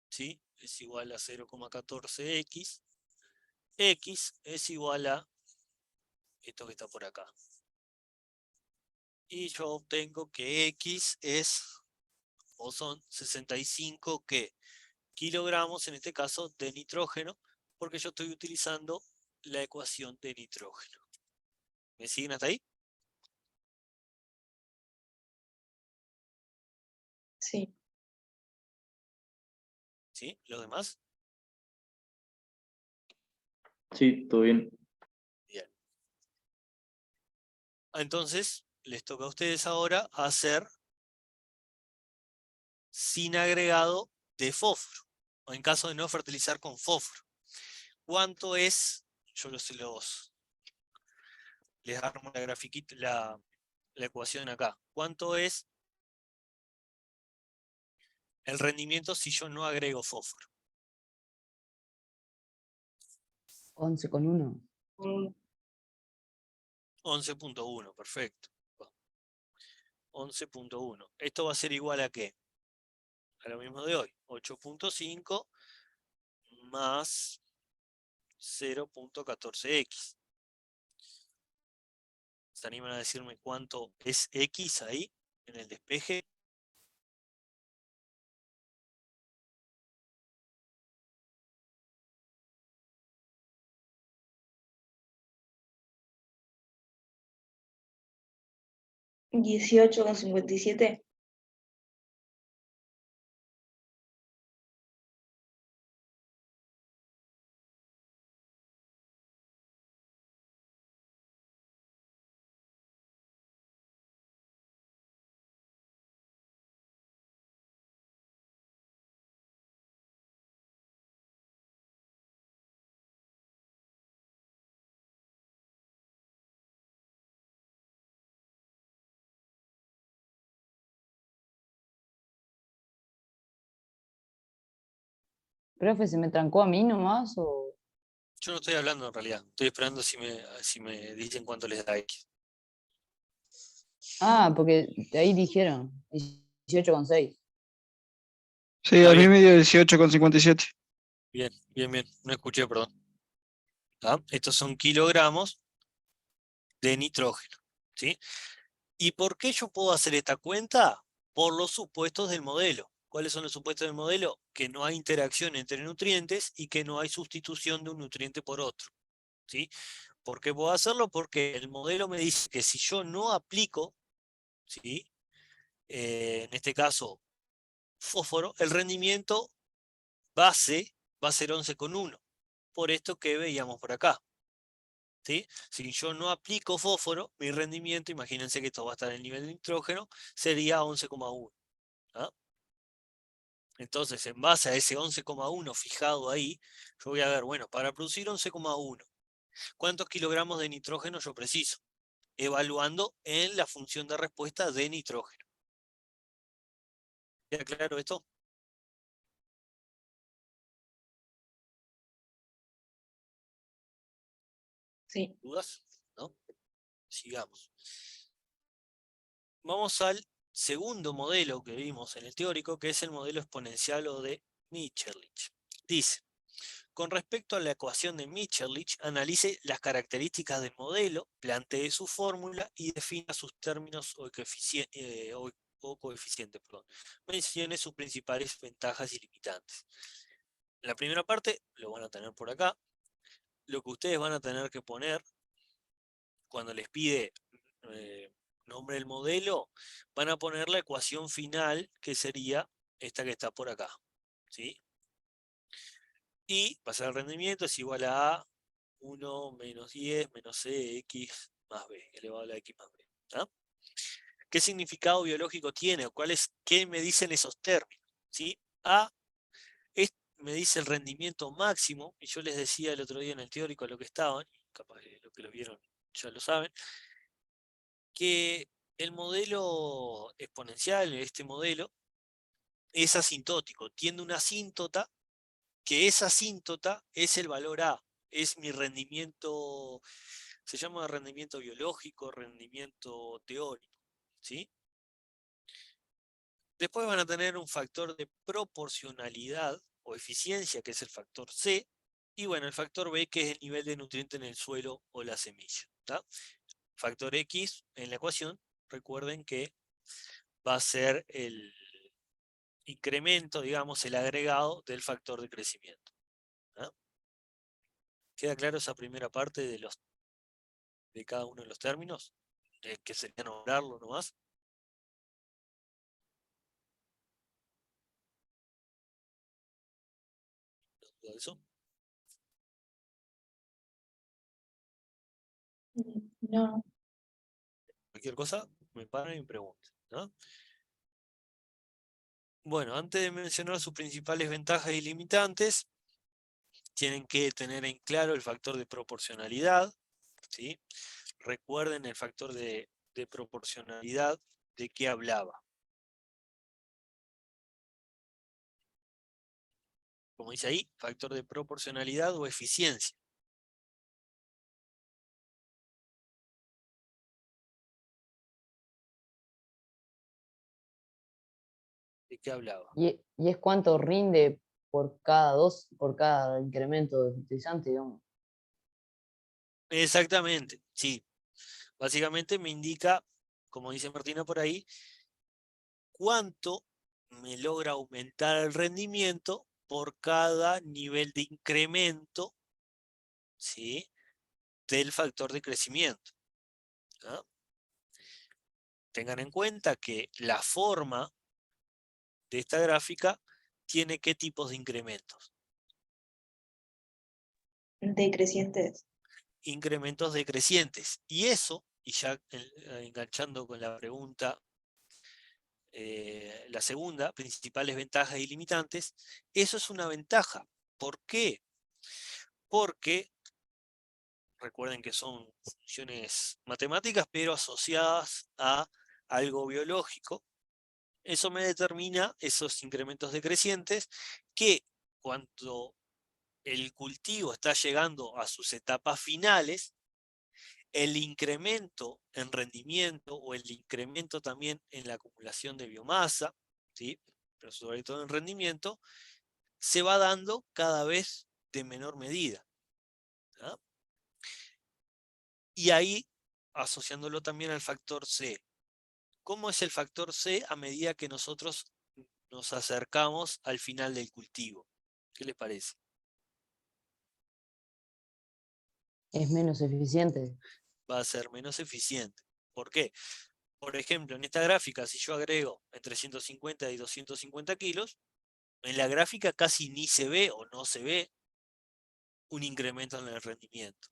¿sí? Es igual a 0,14x. X es igual a esto que está por acá. Y yo obtengo que X es, o son 65 kilogramos, en este caso, de nitrógeno, porque yo estoy utilizando la ecuación de nitrógeno. ¿Me siguen hasta ahí? Sí, ¿Sí? ¿Los demás? Sí, todo bien. Bien. Entonces, les toca a ustedes ahora hacer sin agregado de fósforo, o en caso de no fertilizar con fósforo. ¿Cuánto es? Yo les armo la grafiquita, la ecuación acá. ¿Cuánto es el rendimiento si yo no agrego fósforo? 11,1. 11,1, perfecto. 11,1. Esto va a ser igual a ¿qué? A lo mismo de hoy. 8,5 más 0,14x. ¿Se animan a decirme cuánto es x ahí en el despeje? Dieciocho con 57. Profe, ¿se me trancó a mí nomás o...? Yo no estoy hablando en realidad. Estoy esperando si me dicen cuánto les da X. Ah, porque ahí dijeron 18,6. Sí, Ah, a mí bien, me dio 18,57. bien, bien, bien. No escuché, perdón. ¿Ah? Estos son kilogramos de nitrógeno. ¿Sí? ¿Y por qué yo puedo hacer esta cuenta? Por los supuestos del modelo. ¿Cuáles son los supuestos del modelo? Que no hay interacción entre nutrientes y que no hay sustitución de un nutriente por otro. ¿Sí? ¿Por qué puedo hacerlo? Porque el modelo me dice que si yo no aplico, ¿sí? En este caso, fósforo, el rendimiento base va a ser 11,1. Por esto que veíamos por acá. ¿Sí? Si yo no aplico fósforo, mi rendimiento, imagínense que esto va a estar en el nivel de nitrógeno, sería 11,1. ¿Ah? Entonces, en base a ese 11,1 fijado ahí, yo voy a ver, bueno, para producir 11,1, ¿cuántos kilogramos de nitrógeno yo preciso? Evaluando en la función de respuesta de nitrógeno. ¿Queda claro esto? Sí. ¿Dudas? ¿No? Sigamos. Vamos al segundo modelo que vimos en el teórico, que es el modelo exponencial o de Mitscherlich. Dice, con respecto a la ecuación de Mitscherlich, analice las características del modelo, plantee su fórmula y defina sus términos o coeficientes. Mencione sus principales ventajas y limitantes. En la primera parte, lo van a tener por acá. Lo que ustedes van a tener que poner cuando les pide nombre del modelo, van a poner la ecuación final, que sería esta que está por acá. ¿Sí? Y pasar el rendimiento es igual a 1 menos 10 menos CX más B, elevado a la X más B. ¿Ah? ¿Qué significado biológico tiene? ¿Qué me dicen esos términos? ¿Sí? A me dice el rendimiento máximo, y yo les decía el otro día en el teórico lo que estaban, y capaz que los que lo vieron ya lo saben, que el modelo exponencial, este modelo, es asintótico, tiene una asíntota, que esa asíntota es el valor A, es mi rendimiento, se llama rendimiento biológico, rendimiento teórico, ¿sí? Después van a tener un factor de proporcionalidad o eficiencia, que es el factor C, y bueno, el factor B, que es el nivel de nutriente en el suelo o la semilla. ¿Tá? Factor X en la ecuación, recuerden que va a ser el incremento, digamos, el agregado del factor de crecimiento. ¿Tá? ¿Queda claro esa primera parte de cada uno de los términos? Que sería nombrarlo nomás. ¿Todo eso? No. Cualquier cosa, me paran y me preguntan. ¿No? Bueno, antes de mencionar sus principales ventajas y limitantes, tienen que tener en claro el factor de proporcionalidad. ¿Sí? Recuerden el factor de proporcionalidad de qué hablaba. Como dice ahí, factor de proporcionalidad o eficiencia. ¿De qué hablaba? ¿Y es cuánto rinde por cada incremento de fertilizante, digamos? Exactamente, sí. Básicamente me indica, como dice Martina por ahí, cuánto me logra aumentar el rendimiento por cada nivel de incremento, ¿sí?, del factor de crecimiento. ¿Ah? Tengan en cuenta que la forma de esta gráfica tiene qué tipos de incrementos. Decrecientes. Incrementos decrecientes. Y eso, y ya enganchando con la pregunta, la segunda, principales ventajas y limitantes, eso es una ventaja. ¿Por qué? Porque recuerden que son funciones matemáticas, pero asociadas a algo biológico. Eso me determina esos incrementos decrecientes que cuando el cultivo está llegando a sus etapas finales, el incremento en rendimiento o el incremento también en la acumulación de biomasa, ¿sí? Pero sobre todo en rendimiento, se va dando cada vez de menor medida, ¿ah? Y ahí, asociándolo también al factor C. ¿Cómo es el factor C a medida que nosotros nos acercamos al final del cultivo? ¿Qué les parece? Es menos eficiente. Va a ser menos eficiente. ¿Por qué? Por ejemplo, en esta gráfica, si yo agrego entre 150 y 250 kilos, en la gráfica casi ni se ve o no se ve un incremento en el rendimiento,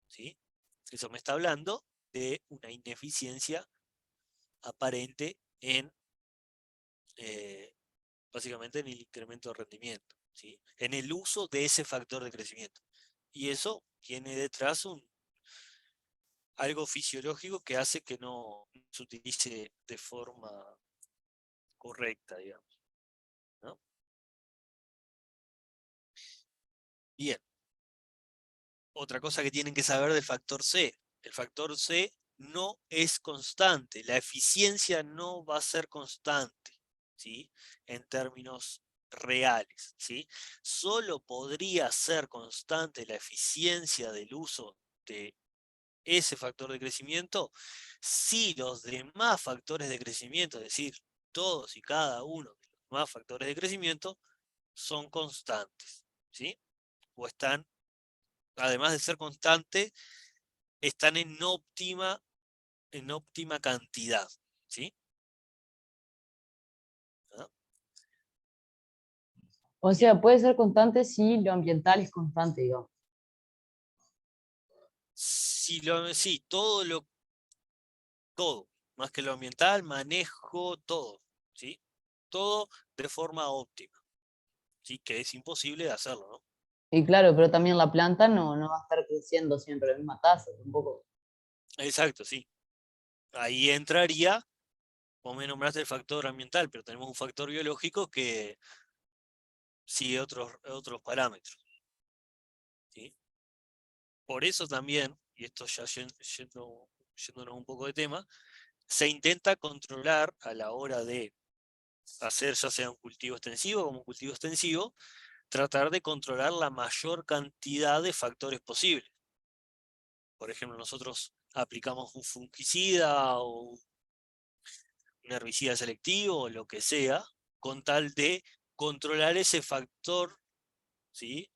¿sí? Eso me está hablando de una ineficiencia aparente en, básicamente, en el incremento de rendimiento, ¿sí? En el uso de ese factor de crecimiento. Y eso tiene detrás algo fisiológico que hace que no se utilice de forma correcta, digamos, ¿no? Bien. Otra cosa que tienen que saber del factor C. El factor C no es constante. La eficiencia no va a ser constante, ¿sí? En términos reales, ¿sí? Solo podría ser constante la eficiencia del uso de ese factor de crecimiento si los demás factores de crecimiento, es decir, todos y cada uno de los demás factores de crecimiento, son constantes, ¿sí? O están, además de ser constantes, están en óptima cantidad, ¿sí? ¿Ah? O sea, puede ser constante si lo ambiental es constante, digamos. Sí, todo, más que lo ambiental, manejo todo, ¿sí? Todo de forma óptima, ¿sí? Que es imposible de hacerlo, ¿no? Y claro, pero también la planta no va a estar creciendo siempre a la misma tasa, tampoco. Exacto, sí. Ahí entraría, vos me nombraste el factor ambiental, pero tenemos un factor biológico que sigue otros parámetros, ¿sí? Por eso también, y esto ya yéndonos un poco de tema, se intenta controlar a la hora de hacer ya sea un cultivo extensivo como un cultivo extensivo, tratar de controlar la mayor cantidad de factores posibles. Por ejemplo, nosotros aplicamos un fungicida o un herbicida selectivo o lo que sea, con tal de controlar ese factor, ¿sí?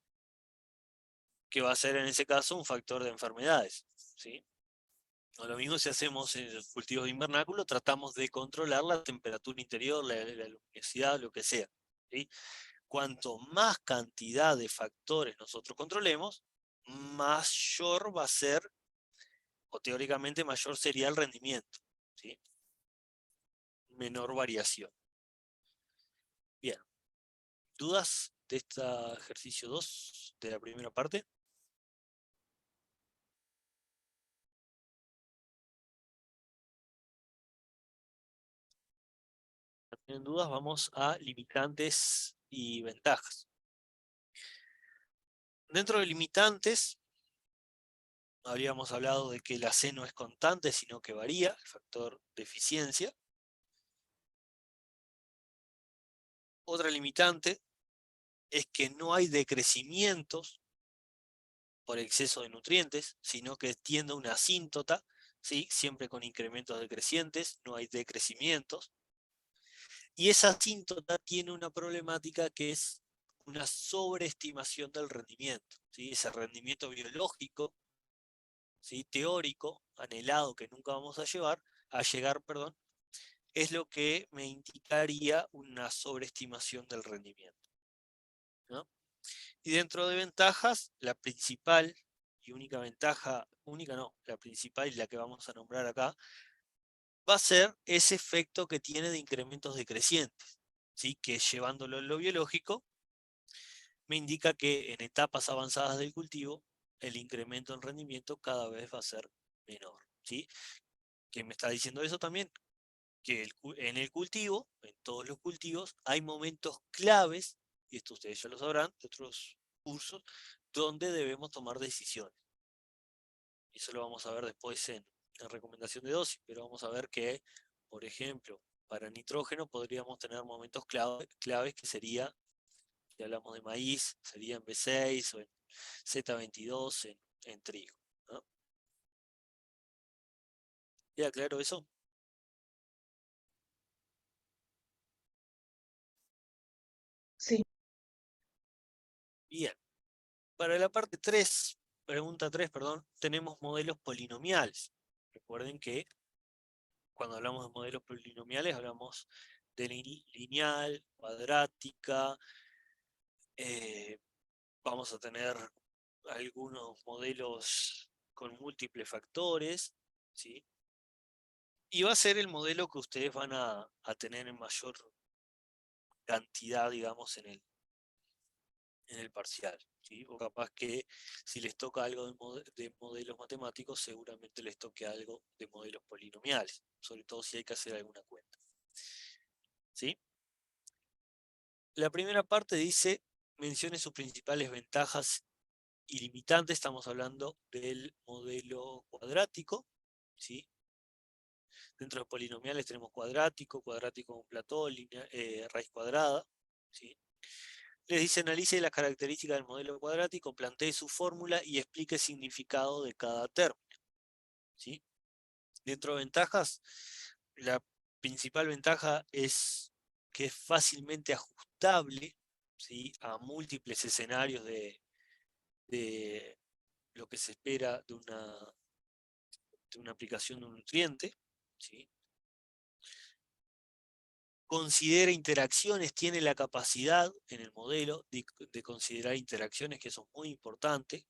Que va a ser en ese caso un factor de enfermedades, ¿sí? O lo mismo si hacemos en los cultivos de invernáculo, tratamos de controlar la temperatura interior, la luminosidad, lo que sea, ¿sí? Cuanto más cantidad de factores nosotros controlemos, mayor va a ser, o teóricamente mayor sería el rendimiento, ¿sí? Menor variación. Bien, ¿dudas de este ejercicio 2 de la primera parte? Si tienen dudas, vamos a limitantes y ventajas. Dentro de limitantes, habríamos hablado de que la C no es constante, sino que varía, el factor de eficiencia. Otra limitante es que no hay decrecimientos por exceso de nutrientes, sino que tiende a una asíntota, ¿sí? Siempre con incrementos decrecientes, no hay decrecimientos. Y esa asíntota tiene una problemática que es una sobreestimación del rendimiento, ¿sí? Ese rendimiento biológico, ¿sí? Teórico, anhelado, que nunca vamos a llegar, perdón, es lo que me indicaría una sobreestimación del rendimiento, ¿no? Y dentro de ventajas, la principal y única ventaja, única no, la principal y la que vamos a nombrar acá, va a ser ese efecto que tiene de incrementos decrecientes, ¿sí? Que llevándolo en lo biológico, me indica que en etapas avanzadas del cultivo, el incremento en rendimiento cada vez va a ser menor, ¿sí? ¿Qué me está diciendo eso también? Que en el cultivo, en todos los cultivos, hay momentos claves y esto ustedes ya lo sabrán de otros cursos, donde debemos tomar decisiones. Eso lo vamos a ver después en recomendación de dosis, pero vamos a ver que, por ejemplo, para nitrógeno podríamos tener momentos claves que sería, si hablamos de maíz, sería en B6 o en Z22 en trigo, ¿no? ¿Queda claro eso? Sí. Bien. Para la parte 3, pregunta 3, perdón, tenemos modelos polinomiales. Recuerden que cuando hablamos de modelos polinomiales hablamos de lineal, cuadrática, vamos a tener algunos modelos con múltiples factores, ¿sí? Y va a ser el modelo que ustedes van a tener en mayor cantidad, digamos, en el parcial, ¿sí? O capaz que si les toca algo de modelos matemáticos, seguramente les toque algo de modelos polinomiales, sobre todo si hay que hacer alguna cuenta, ¿sí? La primera parte dice, mencione sus principales ventajas y limitantes. Estamos hablando del modelo cuadrático, ¿sí? Dentro de polinomiales tenemos cuadrático con plató, raíz cuadrada, ¿sí? Les dice, analice las características del modelo cuadrático, plantee su fórmula y explique el significado de cada término, ¿sí? Dentro de ventajas, la principal ventaja es que es fácilmente ajustable, ¿sí? A múltiples escenarios de lo que se espera de una aplicación de un nutriente, ¿sí? Considera interacciones, tiene la capacidad en el modelo de considerar interacciones, que eso es muy importante.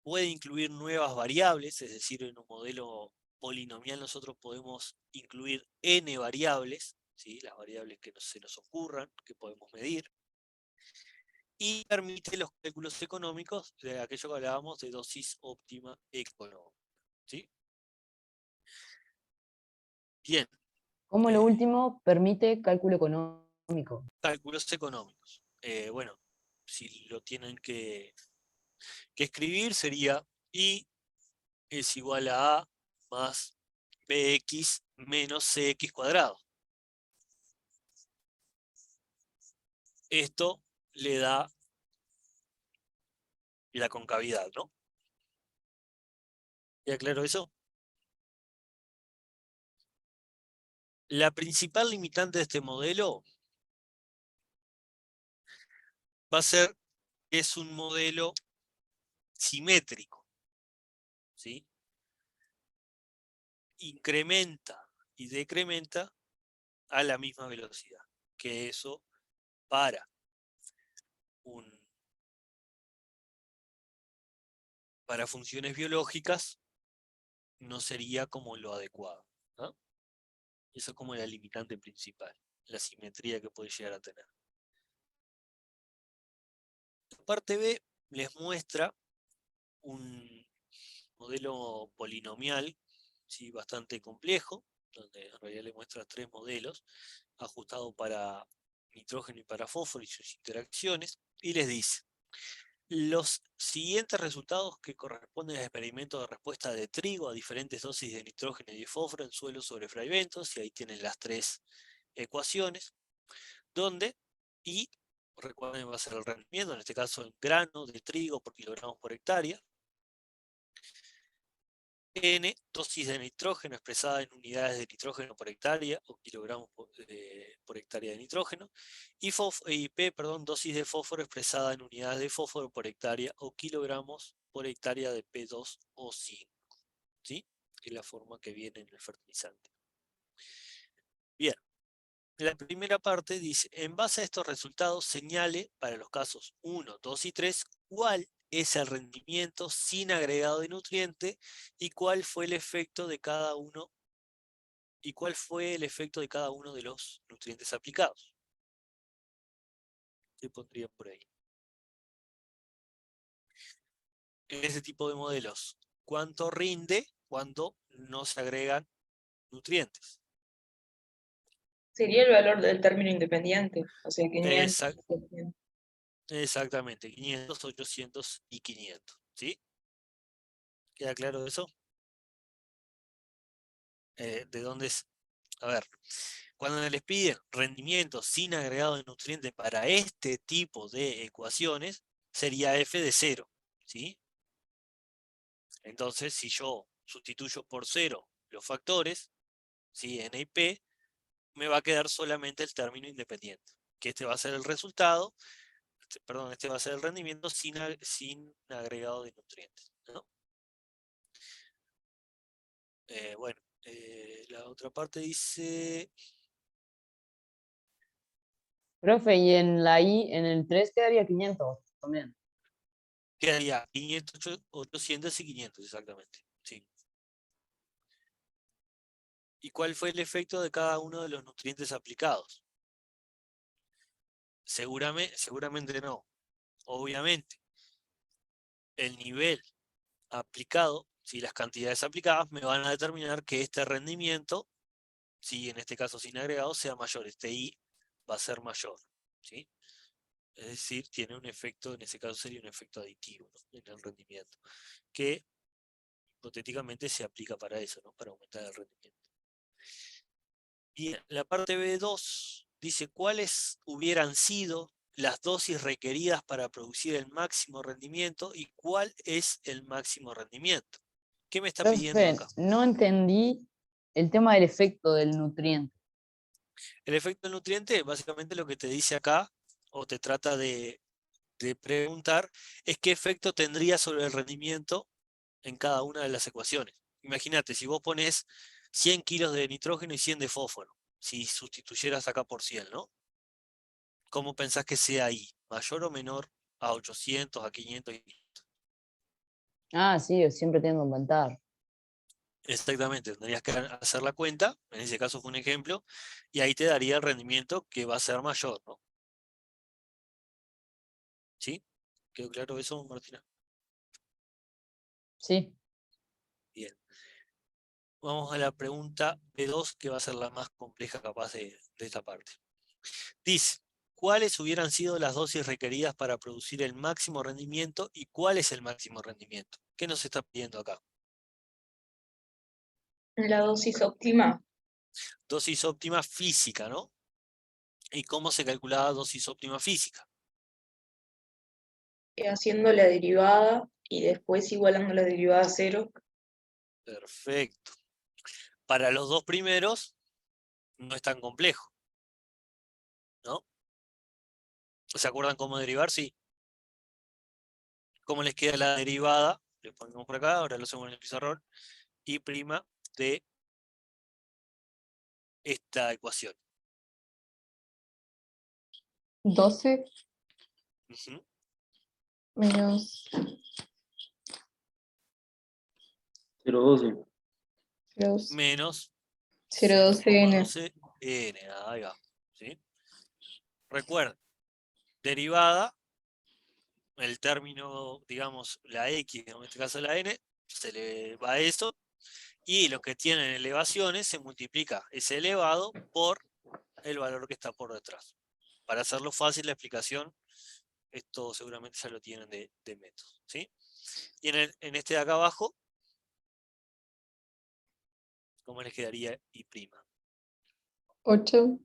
Puede incluir nuevas variables, es decir, en un modelo polinomial nosotros podemos incluir n variables, ¿sí? Las variables que se nos ocurran, que podemos medir. Y permite los cálculos económicos de aquello que hablábamos de dosis óptima económica, ¿sí? Bien. Como lo último, permite cálculo económico. Cálculos económicos. Bueno, si lo tienen que escribir sería I es igual a A más BX menos CX cuadrado. Esto le da la concavidad, ¿no? ¿Ya claro eso? La principal limitante de este modelo va a ser que es un modelo simétrico, ¿sí? Incrementa y decrementa a la misma velocidad, que eso para funciones biológicas no sería como lo adecuado, ¿no? Eso es como la limitante principal, la simetría que puede llegar a tener. La parte B les muestra un modelo polinomial, ¿sí? Bastante complejo, donde en realidad le muestra 3 modelos, ajustados para nitrógeno y para fósforo y sus interacciones, y les dice, los siguientes resultados que corresponden al experimento de respuesta de trigo a diferentes dosis de nitrógeno y de fósforo en suelos sobre fragmentos, y ahí tienen las 3 ecuaciones, donde I, recuerden, va a ser el rendimiento, en este caso en grano de trigo por kilogramos por hectárea, N, dosis de nitrógeno expresada en unidades de nitrógeno por hectárea o kilogramos por hectárea de nitrógeno, y P, perdón, dosis de fósforo expresada en unidades de fósforo por hectárea o kilogramos por hectárea de P2O5, ¿sí? Que es la forma que viene en el fertilizante. Bien, la primera parte dice, en base a estos resultados, señale para los casos 1, 2 y 3 cuál es el rendimiento sin agregado de nutriente y cuál fue el efecto de cada uno de los nutrientes aplicados. ¿Qué pondrían por ahí? En ese tipo de modelos, ¿cuánto rinde cuando no se agregan nutrientes? Sería el valor del término independiente, o sea, 500. Exactamente, 500, 800 y 500. ¿Sí? ¿Queda claro eso? ¿De dónde es? A ver, cuando les piden rendimiento sin agregado de nutrientes para este tipo de ecuaciones, sería f de 0. ¿Sí? Entonces, si yo sustituyo por 0 los factores, ¿sí? N y P, me va a quedar solamente el término independiente, que este va a ser el resultado, perdón, este va a ser el rendimiento sin agregado de nutrientes, ¿no? Bueno, la otra parte dice, Profe, y en la I, en el 3 quedaría 500 también. quedaría 500, 800 y 500, exactamente. ¿Sí? ¿Y cuál fue el efecto de cada uno de los nutrientes aplicados? Seguramente no. Obviamente, el nivel aplicado, si las cantidades aplicadas me van a determinar que este rendimiento, si en este caso sin agregado, sea mayor. Este I va a ser mayor. ¿Sí? Es decir, tiene un efecto, en ese caso sería un efecto aditivo, ¿no? En el rendimiento, que hipotéticamente se aplica para eso, ¿no? Para aumentar el rendimiento. Bien, la parte B2 dice cuáles hubieran sido las dosis requeridas para producir el máximo rendimiento y cuál es el máximo rendimiento. ¿Qué me está pidiendo Profe, acá? no entendí el tema del efecto del nutriente. El efecto del nutriente, básicamente lo que te dice acá, o te trata de preguntar, es qué efecto tendría sobre el rendimiento en cada una de las ecuaciones. Imagínate, si vos pones 100 kilos de nitrógeno y 100 de fósforo, si sustituyeras acá por 100, ¿no? ¿Cómo pensás que sea ahí? ¿Mayor o menor a 800, a 500? Ah, sí, yo siempre tengo que aumentar. Exactamente, tendrías que hacer la cuenta, en ese caso fue un ejemplo, y ahí te daría el rendimiento que va a ser mayor, ¿no? ¿Sí? ¿Quedó claro eso, Martina? Sí. Bien. Vamos a la pregunta B2, que va a ser la más compleja capaz de esta parte. Dice, ¿cuáles hubieran sido las dosis requeridas para producir el máximo rendimiento y cuál es el máximo rendimiento? ¿Qué nos está pidiendo acá? La dosis óptima, Dosis óptima física, ¿no? ¿Y cómo se calculaba dosis óptima física? haciendo la derivada y después igualando la derivada a 0. Perfecto. Para los dos primeros no es tan complejo, ¿no? ¿Se acuerdan cómo derivar? Sí. ¿Cómo les queda la derivada? Le ponemos por acá, ahora lo hacemos en el pizarrón. Y prima de esta ecuación. 12 Ujú. menos 0,12. 0,12 Menos 0,12N. 0,12 n. Ahí va. ¿Sí? Recuerden, derivada, el término, digamos, la x, en este caso la n, se le va a eso, y lo que tienen elevaciones se multiplica ese elevado por el valor que está por detrás. Para hacerlo fácil la explicación, esto seguramente ya lo tienen de método. ¿Sí? Y en este de acá abajo, ¿cómo les quedaría I'? 8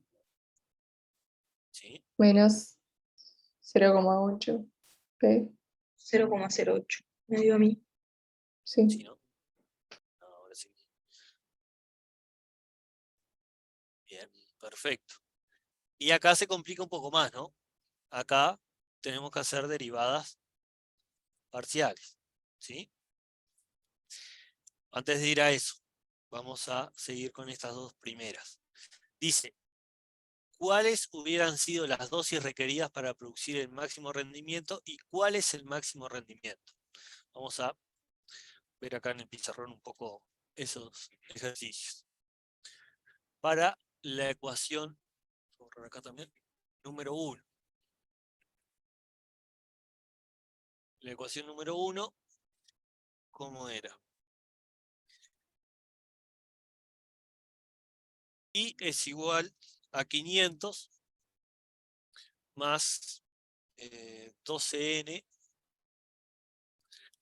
¿Sí? menos 0,8 P. 0,08. Me dio a mí. Sí. ¿Sí, no? Ahora sí. Bien, perfecto. Y acá se complica un poco más, ¿no? Acá tenemos que hacer derivadas parciales. ¿Sí? Antes de ir a eso, vamos a seguir con estas dos primeras. Dice, ¿cuáles hubieran sido las dosis requeridas para producir el máximo rendimiento y cuál es el máximo rendimiento? Vamos a ver acá en el pizarrón un poco esos ejercicios. Para la ecuación, voy a borrar acá también, número 1. La ecuación número 1, ¿cómo era? Y es igual a 500 más 12n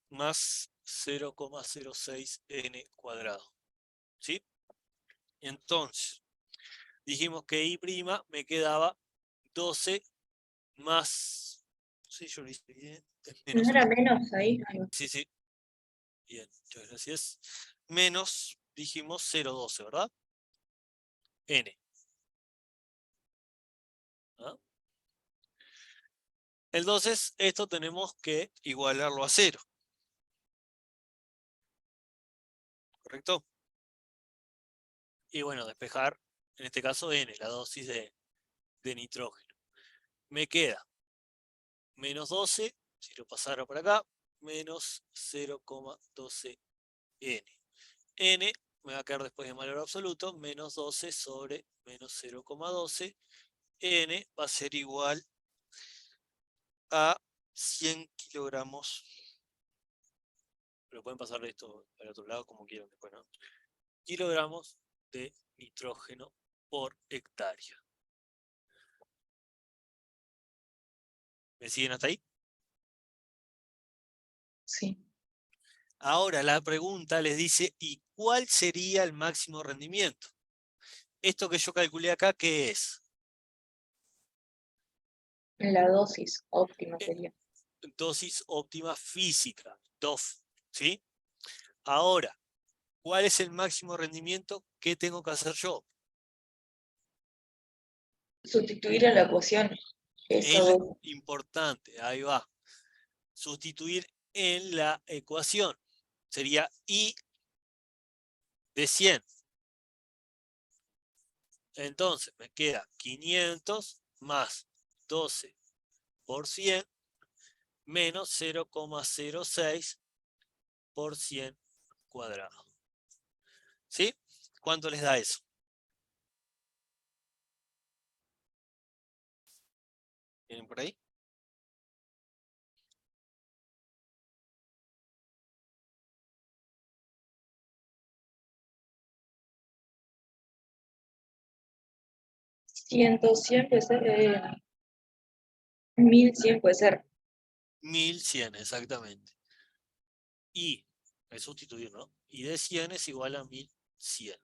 más 0,06 n cuadrado. ¿Sí? Entonces, dijimos que I' me quedaba 12 más... No sé si yo lo hice bien. ¿No era menos ahí? Sí, sí. Bien, muchas gracias. Menos, dijimos 0,12, ¿verdad? N. ¿Ah? Entonces, esto tenemos que igualarlo a 0. ¿Correcto? Y bueno, despejar, en este caso N, la dosis de nitrógeno. Me queda menos 12, si lo pasara por acá, menos 0,12 N. N me va a quedar después de valor absoluto, menos 12 sobre menos 0,12. N va a ser igual a 100 kilogramos. Pero pueden pasar esto al otro lado como quieran después, ¿no? Kilogramos de nitrógeno por hectárea. ¿Me siguen hasta ahí? Sí. Ahora la pregunta les dice, ¿y cuál sería el máximo rendimiento? Esto que yo calculé acá, ¿qué es? La dosis óptima sería. Dosis óptima física, DOF, ¿sí? Ahora, ¿cuál es el máximo rendimiento? ¿Qué tengo que hacer yo? Sustituir a la ecuación. Esa Es dosis. importante, ahí va. Sustituir en la ecuación. Sería I de 100. Entonces me queda 500 más 12 por 100 menos 0,06 por 100 cuadrado. ¿Sí? ¿Cuánto les da eso? ¿Tienen por ahí? 100 puede ser. 1100 puede ser. 1100, exactamente. Y, es sustituir, ¿no? Y de 100 es igual a 1100.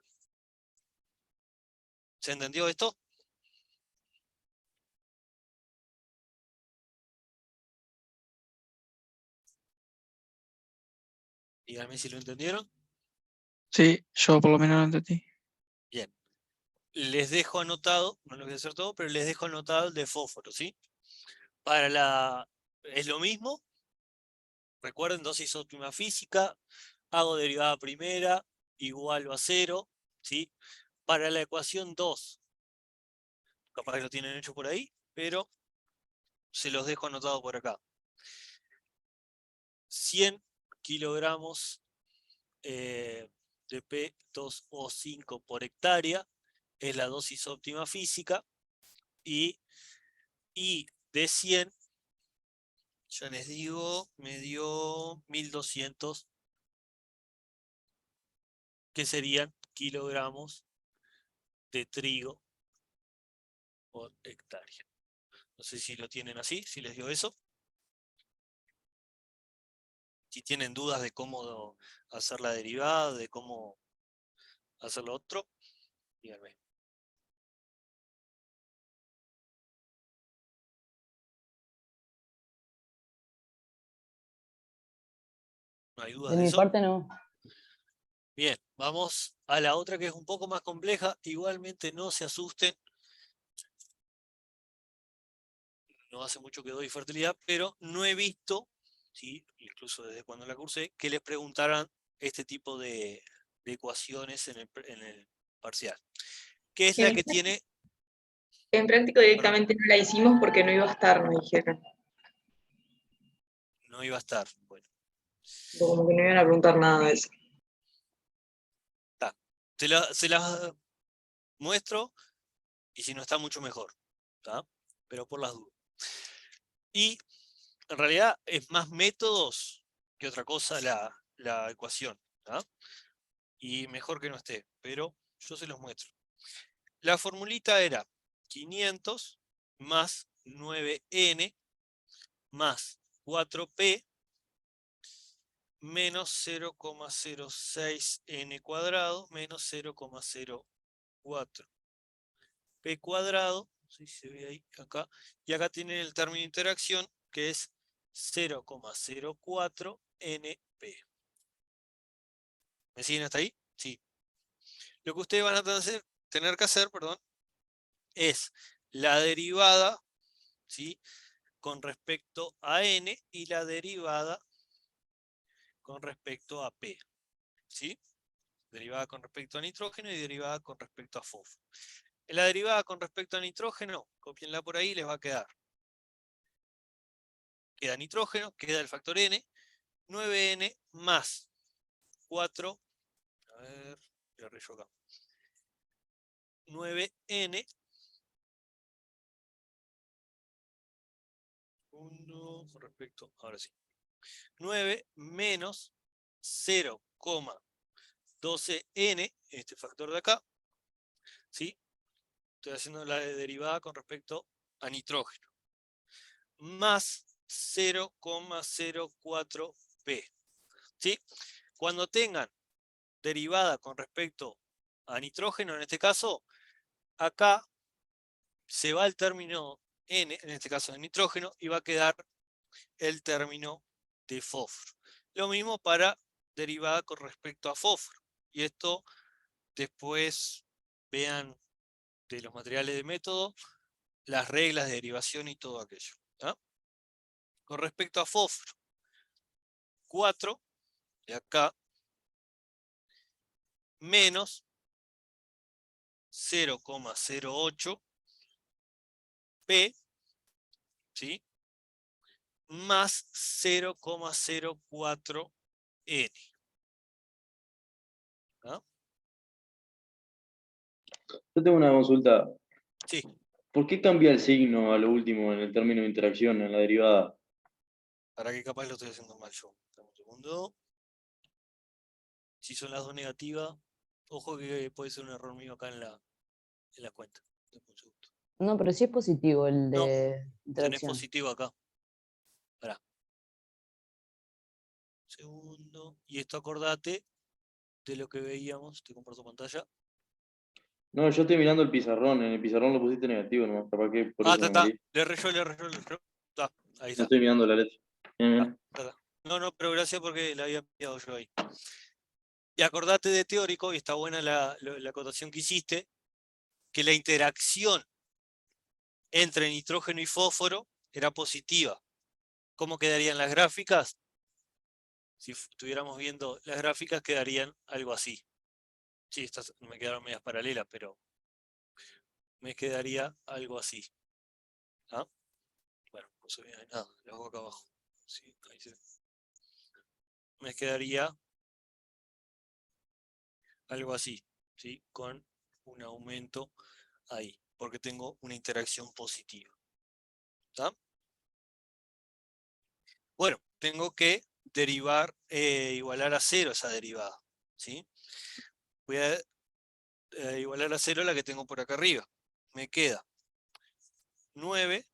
¿Se entendió esto? Díganme si lo entendieron. Sí, yo por lo menos lo entendí. Bien. Les dejo anotado, no lo voy a hacer todo, pero les dejo anotado el de fósforo, ¿sí? Para la... Es lo mismo. Recuerden, dosis óptima física. Hago derivada primera, igual a 0, ¿sí? Para la ecuación 2, capaz que lo tienen hecho por ahí, pero se los dejo anotado por acá. 100 kilogramos de P2O5 por hectárea es la dosis óptima física y de 100, ya les digo, me dio 1200, que serían kilogramos de trigo por hectárea. No sé si lo tienen así, si les dio eso. Si tienen dudas de cómo hacer la derivada, de cómo hacer lo otro, díganme. ¿No hay dudas De de mi eso? parte no. Bien, vamos a la otra que es un poco más compleja. Igualmente no se asusten. No hace mucho que doy fertilidad, pero no he visto, ¿sí? Incluso desde cuando la cursé, que les preguntaran este tipo de ecuaciones en el parcial. ¿Qué es la En, que tiene? en práctico directamente no la hicimos porque no iba a estar, nos dijeron. No iba a estar. Bueno, Como que no iban a preguntar nada de eso. está. Se las muestro y si no está mucho mejor. ¿Está? Pero por las dudas. Y en realidad es más métodos que otra cosa la ecuación. ¿Tá? Y mejor que no esté, pero yo se los muestro. La formulita era 500 más 9n más 4p menos 0,06n cuadrado menos 0,04 p cuadrado, no sé si se ve ahí, acá, y acá tienen el término de interacción que es 0,04 np. ¿Me siguen hasta ahí? Sí. Lo que ustedes van a tener que hacer, perdón, es la derivada, ¿sí?, con respecto a n y la derivada con respecto a p, ¿sí? Derivada con respecto a nitrógeno y derivada con respecto a fósforo. En la derivada con respecto a nitrógeno, copienla por ahí, les va a quedar. Queda nitrógeno, queda el factor n, 9n más 4, a ver, ya rayo acá. 9n, con respecto, ahora sí. 9 menos 0,12n, este factor de acá, ¿sí? Estoy haciendo la derivada con respecto a nitrógeno. Más 0,04p. ¿Sí? Cuando tengan derivada con respecto a nitrógeno, en este caso, acá se va el término n, en este caso de nitrógeno, y va a quedar el término de fósforo. Lo mismo para derivada con respecto a fósforo. Y esto después vean de los materiales de método, las reglas de derivación y todo aquello. ¿Ah? Con respecto a fósforo, 4 de acá menos 0,08 P, ¿sí?, más 0,04 N. ¿Ah? Yo tengo una consulta. Sí, ¿Por qué cambia el signo a lo último en el término de interacción, en la derivada? para que capaz lo estoy haciendo mal yo. Dame un segundo. Si son las dos negativas, ojo que puede ser un error mío acá en la cuenta. Dame un segundo. No, pero sí es positivo el No, de tenés interacción. positivo acá. Pará. Segundo. Y esto acordate de lo que veíamos. Te comparto pantalla. No, yo estoy mirando el pizarrón. En el pizarrón lo pusiste negativo, ¿no? Capaz que por Ah, eso me está. mareé. Le reyó. Está, ahí No está. estoy mirando la letra. Bien, bien. Está. No, pero gracias porque la había pillado yo ahí. Y acordate de teórico, y está buena la acotación que hiciste, que la interacción entre nitrógeno y fósforo era positiva. ¿Cómo quedarían las gráficas? Si estuviéramos viendo las gráficas, quedarían algo así. Sí, estas me quedaron medias paralelas, pero me quedaría algo así. ¿Ah? Bueno, no se ve nada, lo hago acá abajo. Sí, ahí se ve. Me quedaría algo así, ¿sí? Con un aumento ahí, porque tengo una interacción positiva. ¿Está? Bueno, tengo que derivar, igualar a 0 esa derivada, ¿sí? Voy a igualar a 0 la que tengo por acá arriba. Me queda 9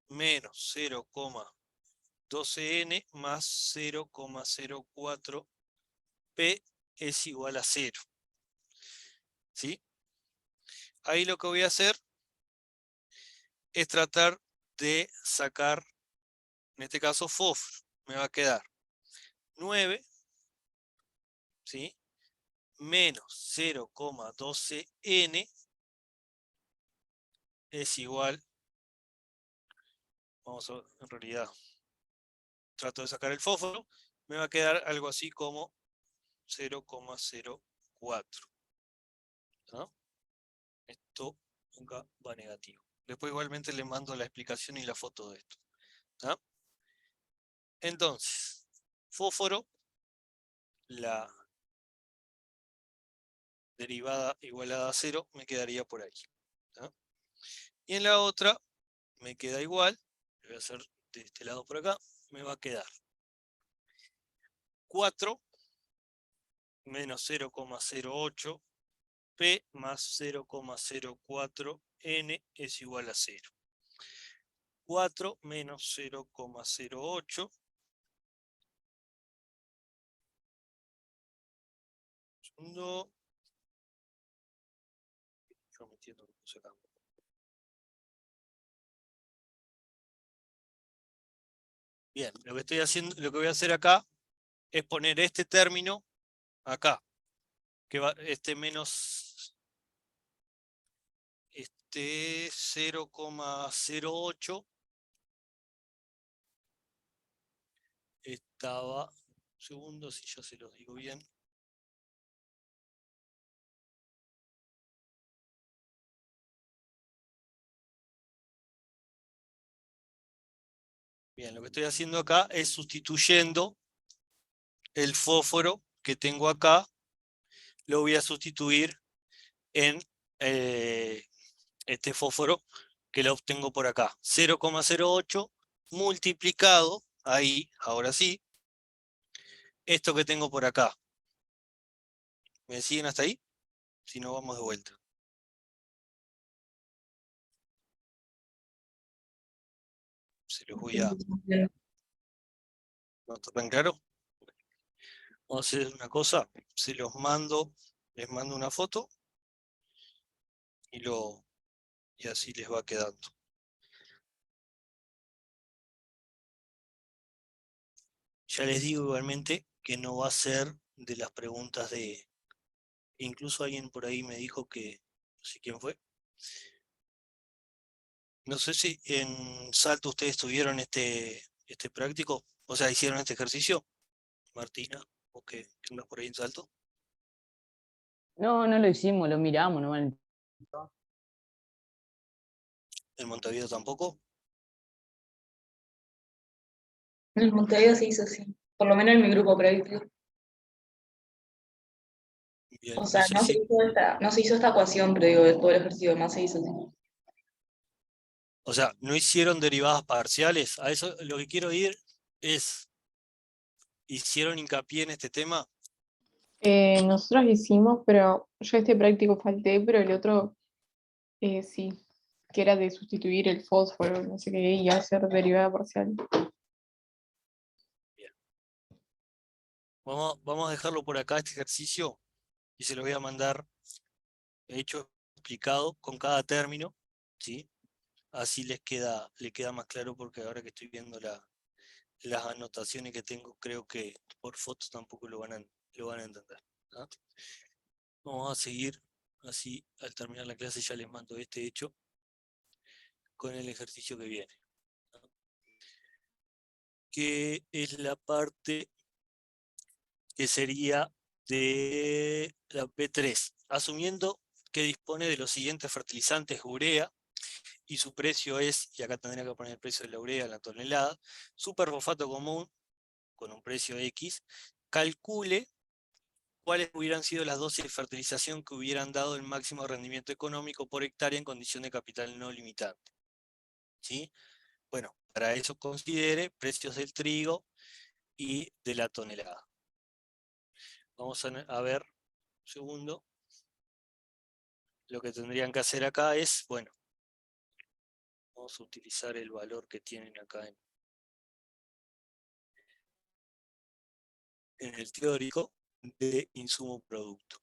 menos 0,12n más 0,04 p es igual a 0. ¿Sí? Ahí lo que voy a hacer es tratar de sacar, en este caso, fósforo. Me va a quedar 9, ¿sí?, menos 0,12n es igual, vamos a ver, en realidad, trato de sacar el fósforo, me va a quedar algo así como 0,04. ¿Ah? Esto nunca va negativo. Después igualmente le mando la explicación y la foto de esto. ¿Ah? Entonces, fósforo, la derivada igualada a 0 me quedaría por ahí. ¿Ah? Y en la otra me queda igual, lo voy a hacer de este lado por acá, me va a quedar 4 menos 0,08 P más 0,04 N es igual a 0. 4 menos 0,08. Segundo. Yo metiendo lo puse acá. Bien, lo que estoy haciendo, lo que voy a hacer acá es poner este término acá, que va este menos este 0,08 estaba, un segundo, si ya se los digo bien. Bien, lo que estoy haciendo acá es sustituyendo el fósforo que tengo acá, lo voy a sustituir en este fósforo que lo obtengo por acá. 0,08 multiplicado, ahí, ahora sí, esto que tengo por acá. ¿Me siguen hasta ahí? Si no, vamos de vuelta. Se los voy a... ¿No está tan claro? Vamos a hacer una cosa, se los mando, les mando una foto y así les va quedando. Ya les digo igualmente que no va a ser de las preguntas de... Incluso alguien por ahí me dijo que, no sé quién fue. No sé si en Salto ustedes tuvieron este práctico, o sea, hicieron este ejercicio, Martina, o que andas por ahí en Salto. No, no lo hicimos, lo miramos, no. En Montevideo tampoco. En Montevideo se hizo así, por lo menos en mi grupo práctico. Bien, O no sea, sé si, no se hizo esta ecuación, pero digo, de todo el ejercicio más se hizo así. o sea, no hicieron derivadas parciales. A eso lo que quiero ir es, ¿hicieron hincapié en este tema? Nosotros hicimos, pero yo este práctico falté, pero el otro sí, que era de sustituir el fósforo, no sé qué, y hacer derivada parcial. Bien. Vamos a dejarlo por acá, este ejercicio, y se lo voy a mandar hecho, explicado con cada término, ¿sí? Así le queda más claro porque ahora que estoy viendo las anotaciones que tengo, creo que por fotos tampoco lo van a entender. ¿Ah? Vamos a seguir así, al terminar la clase ya les mando este hecho con el ejercicio que viene. ¿Ah? Que es la parte que sería de la P3, asumiendo que dispone de los siguientes fertilizantes: urea, y su precio es, y acá tendría que poner el precio de la urea, la tonelada, superfosfato común, con un precio X, calcule cuáles hubieran sido las dosis de fertilización que hubieran dado el máximo rendimiento económico por hectárea en condición de capital no limitante. ¿Sí? Bueno, para eso considere precios del trigo y de la tonelada. Vamos a ver, un segundo. Lo que tendrían que hacer acá es, bueno, vamos a utilizar el valor que tienen acá en el teórico de insumo producto.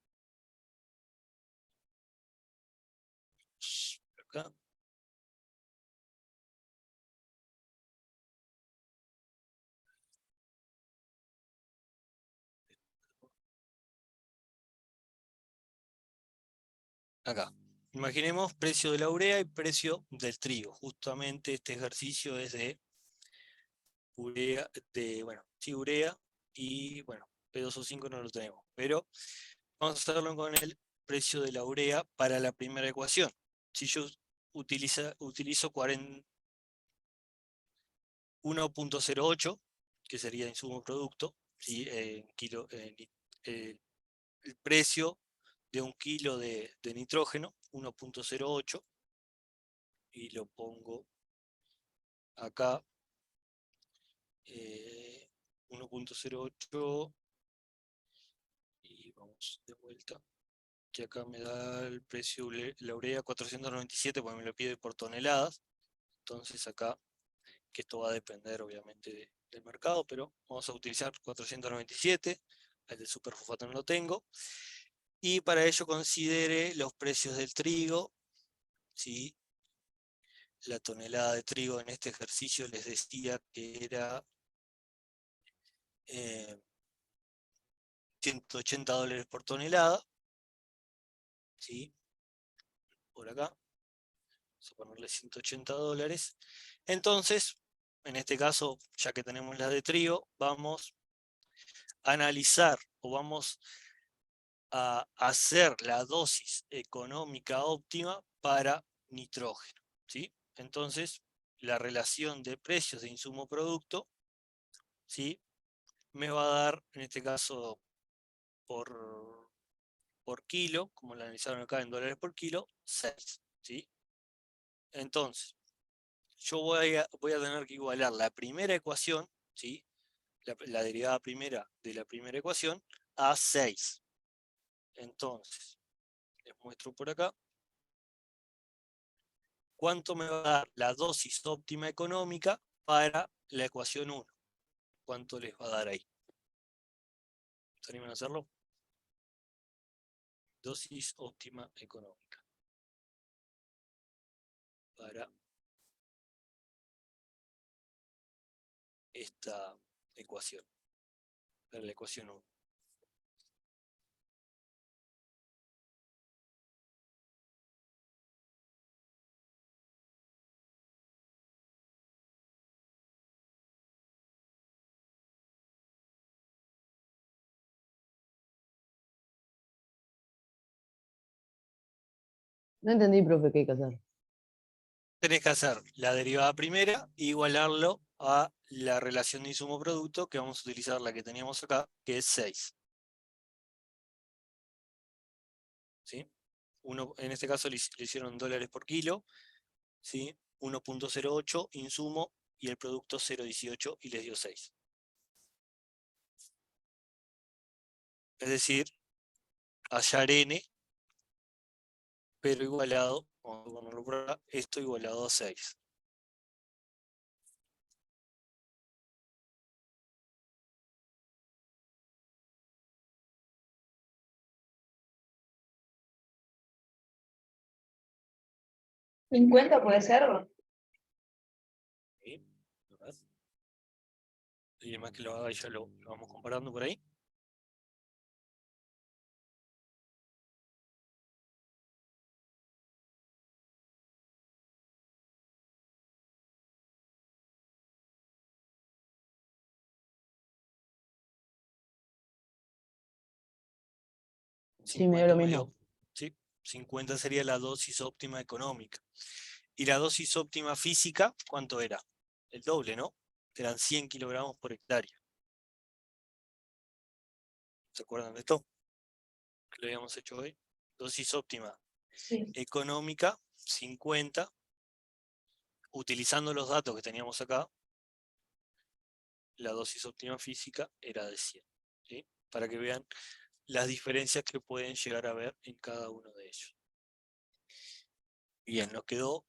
Acá. Acá. Imaginemos precio de la urea y precio del trigo. Justamente este ejercicio es de urea, bueno, sí, urea y, bueno, P2O5 no lo tenemos, pero vamos a hacerlo con el precio de la urea para la primera ecuación. Si yo utilizo 1.08, que sería insumo producto, ¿sí? El precio de un kilo de nitrógeno, 1.08, y lo pongo acá, 1.08, y vamos de vuelta. que acá me da el precio la urea 497, porque me lo pide por toneladas. Entonces acá, que esto va a depender obviamente del mercado, pero vamos a utilizar 497, el de superfosfato no lo tengo. Y para ello considere los precios del trigo, ¿sí? La tonelada de trigo en este ejercicio les decía que era $180 por tonelada, ¿sí? Por acá, vamos a ponerle $180. Entonces, en este caso, ya que tenemos la de trigo, vamos a analizar o vamos a hacer la dosis económica óptima para nitrógeno, ¿sí? Entonces, la relación de precios de insumo-producto, ¿sí? Me va a dar, en este caso, por kilo, como la analizaron acá en dólares por kilo, 6, ¿sí? Entonces, yo voy a tener que igualar la primera ecuación, ¿sí? La derivada primera de la primera ecuación a 6. Entonces, les muestro por acá. ¿Cuánto me va a dar la dosis óptima económica para la ecuación 1? ¿Cuánto les va a dar ahí? ¿Se animan a hacerlo? Dosis óptima económica para esta ecuación, para la ecuación 1. No entendí, profe, qué hay que hacer. Tenés que hacer la derivada primera e igualarlo a la relación de insumo-producto, que vamos a utilizar la que teníamos acá, que es 6. ¿Sí? En este caso le hicieron dólares por kilo, ¿sí? 1.08 insumo y el producto 0.18 y les dio 6. Es decir, hallar n, pero igualado, vamos a ponerlo por acá, esto igualado a 6. ¿50 puede ser? ¿Sí? ¿Verdad? Y además que lo haga ya lo vamos comparando por ahí. Sí, me dio lo 50 me mismo. dio, ¿sí? 50 sería la dosis óptima económica. Y la dosis óptima física, ¿cuánto era? El doble, ¿no? Eran 100 kilogramos por hectárea. ¿Se acuerdan de esto? Que lo habíamos hecho hoy. Dosis óptima Sí. económica, 50. Utilizando los datos que teníamos acá, la dosis óptima física era de 100. ¿Sí? Para que vean las diferencias que pueden llegar a haber en cada uno de ellos. Bien, nos quedó,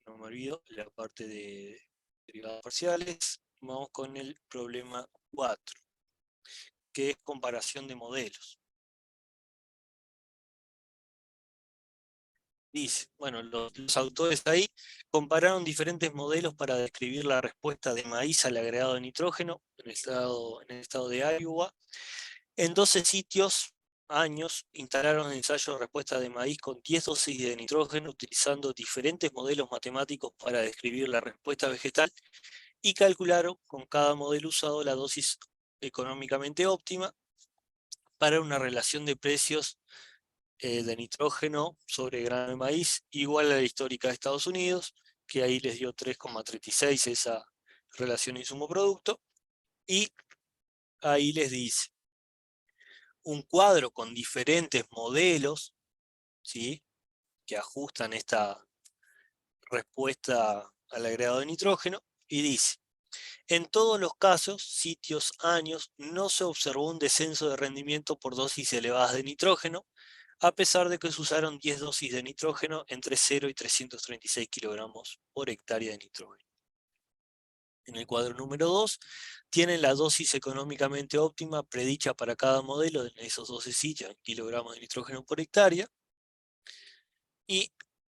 no me olvido, la parte de derivadas parciales. Vamos con el problema 4, que es comparación de modelos. Dice, bueno, los autores ahí compararon diferentes modelos para describir la respuesta de maíz al agregado de nitrógeno en el estado de Iowa. En 12 años, instalaron ensayos de respuesta de maíz con 10 dosis de nitrógeno utilizando diferentes modelos matemáticos para describir la respuesta vegetal y calcularon con cada modelo usado la dosis económicamente óptima para una relación de precios de nitrógeno sobre grano de maíz igual a la histórica de Estados Unidos, que ahí les dio 3,36 esa relación insumo-producto, y ahí les dice un cuadro con diferentes modelos, ¿sí? Que ajustan esta respuesta al agregado de nitrógeno, y dice, en todos los casos, años, no se observó un descenso de rendimiento por dosis elevadas de nitrógeno, a pesar de que se usaron 10 dosis de nitrógeno entre 0 y 336 kilogramos por hectárea de nitrógeno. En el cuadro número 2, tienen la dosis económicamente óptima predicha para cada modelo de esos 12 sillas en kilogramos de nitrógeno por hectárea. Y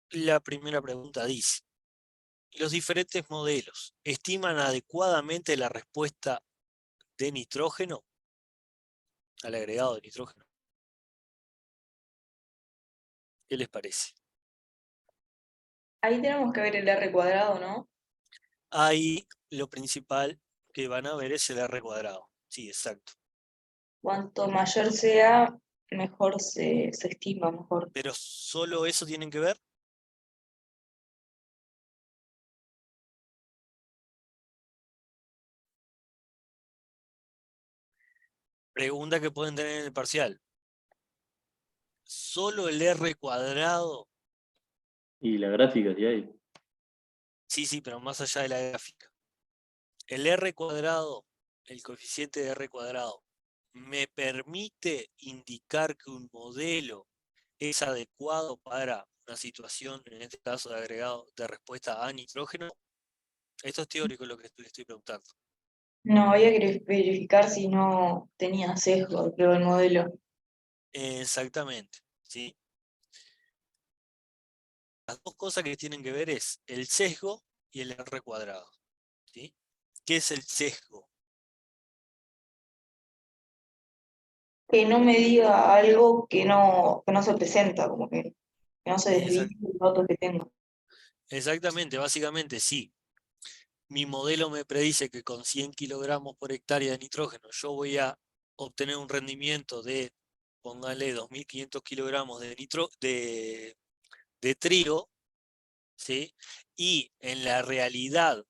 la primera pregunta dice, ¿los diferentes modelos estiman adecuadamente la respuesta de nitrógeno al agregado de nitrógeno? ¿Qué les parece? Ahí tenemos que ver el R cuadrado, ¿no? Ahí lo principal que van a ver es el R cuadrado. Sí, exacto. Cuanto mayor sea, mejor se estima, mejor. Pero solo eso tienen que ver. Pregunta que pueden tener en el parcial. ¿Solo el R cuadrado? Y la gráfica que hay. Sí, pero más allá de la gráfica. El R cuadrado, el coeficiente de R cuadrado, ¿me permite indicar que un modelo es adecuado para una situación, en este caso de agregado de respuesta a nitrógeno? Esto es teórico lo que le estoy preguntando. No, había que verificar si no tenía sesgo, creo, el modelo. Exactamente, ¿sí? Las dos cosas que tienen que ver es el sesgo y el R cuadrado, ¿sí? ¿Qué es el sesgo? Que no me diga algo que no se presenta, como que no se desvíe del dato que tengo. Exactamente, básicamente sí. Mi modelo me predice que con 100 kilogramos por hectárea de nitrógeno yo voy a obtener un rendimiento de, póngale, 2.500 kilogramos de trigo, ¿sí? Y en la realidad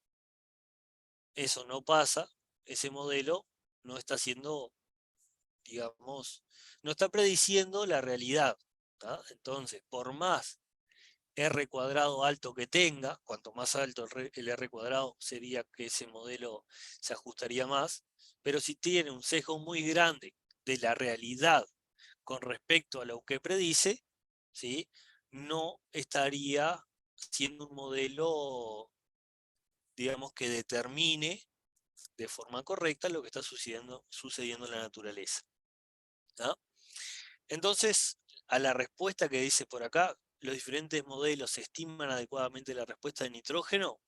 eso no pasa, ese modelo no está haciendo, digamos, no está prediciendo la realidad, ¿tá? Entonces, por más R cuadrado alto que tenga, cuanto más alto el R cuadrado sería que ese modelo se ajustaría más, pero si tiene un sesgo muy grande de la realidad con respecto a lo que predice, ¿sí? No estaría siendo un modelo, digamos, que determine de forma correcta lo que está sucediendo en la naturaleza, ¿tá? Entonces, a la respuesta que dice por acá, los diferentes modelos estiman adecuadamente la respuesta de nitrógeno.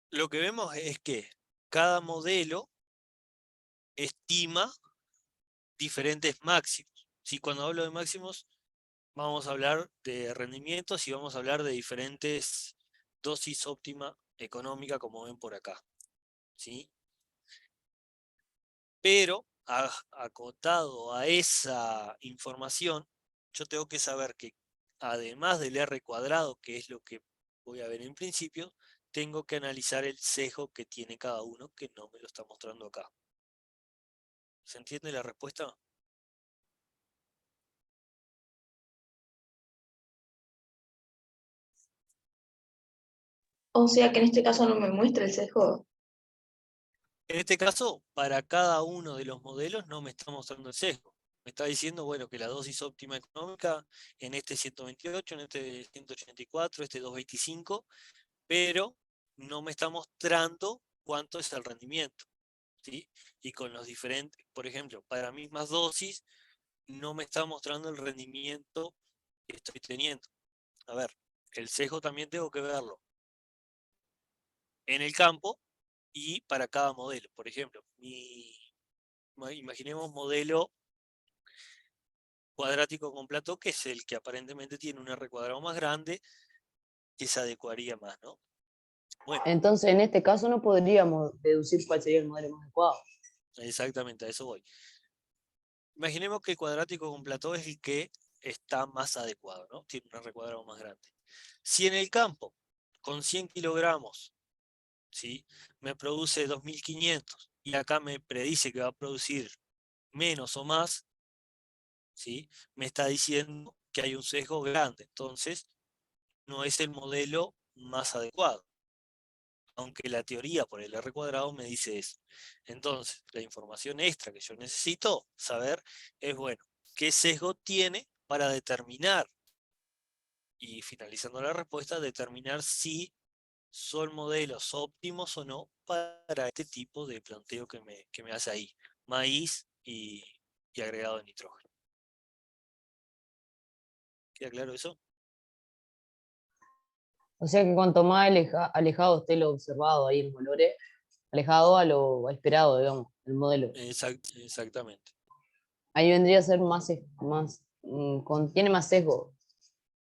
Lo que vemos es que cada modelo estima diferentes máximos. ¿Sí? Cuando hablo de máximos, vamos a hablar de rendimientos y vamos a hablar de diferentes dosis óptima económica, como ven por acá, ¿sí? Pero acotado a esa información, yo tengo que saber que además del R cuadrado, que es lo que voy a ver en principio, tengo que analizar el sesgo que tiene cada uno, que no me lo está mostrando acá. ¿Se entiende la respuesta? O sea que en este caso no me muestra el sesgo. En este caso, para cada uno de los modelos no me está mostrando el sesgo. Me está diciendo, bueno, que la dosis óptima económica en este 128, en este 184, este 225, pero no me está mostrando cuánto es el rendimiento, ¿sí? Y con los diferentes, por ejemplo, para mismas dosis, no me está mostrando el rendimiento que estoy teniendo. A ver, el sesgo también tengo que verlo en el campo y para cada modelo. Por ejemplo, imaginemos modelo cuadrático con plató, que es el que aparentemente tiene un R cuadrado más grande, que se adecuaría más, ¿no? Bueno, Entonces, en este caso no podríamos deducir cuál sería el modelo más adecuado. exactamente, a eso voy. Imaginemos que el cuadrático con plató es el que está más adecuado, ¿no? Tiene un R cuadrado más grande. Si en el campo, con 100 kilogramos, ¿sí? Me produce 2.500 y acá me predice que va a producir menos o más, ¿sí? Me está diciendo que hay un sesgo grande. Entonces, no es el modelo más adecuado. aunque la teoría por el R cuadrado me dice eso. Entonces, la información extra que yo necesito saber es, bueno, qué sesgo tiene para determinar, y finalizando la respuesta, determinar si son modelos óptimos o no para este tipo de planteo que me hace ahí, maíz y agregado de nitrógeno. ¿Queda claro eso? O sea que cuanto más alejado esté lo observado ahí en valores, alejado a lo esperado, digamos, el modelo. Exactamente. Ahí vendría a ser tiene más sesgo.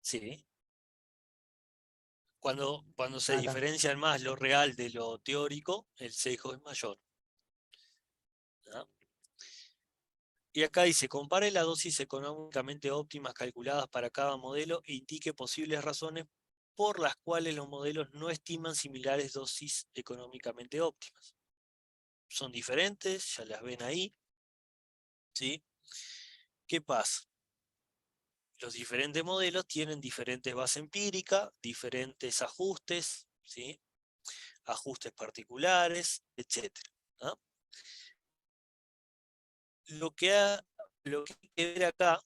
Sí. Cuando se Ah, está. diferencian más lo real de lo teórico, el sesgo es mayor. ¿Ah? Y acá dice, compare las dosis económicamente óptimas calculadas para cada modelo e indique posibles razones por las cuales los modelos no estiman similares dosis económicamente óptimas. Son diferentes, ya las ven ahí, ¿sí? ¿Qué pasa? Los diferentes modelos tienen diferentes bases empíricas, diferentes ajustes, ¿sí? Ajustes particulares, etc. ¿Ah? Lo que hay que ver acá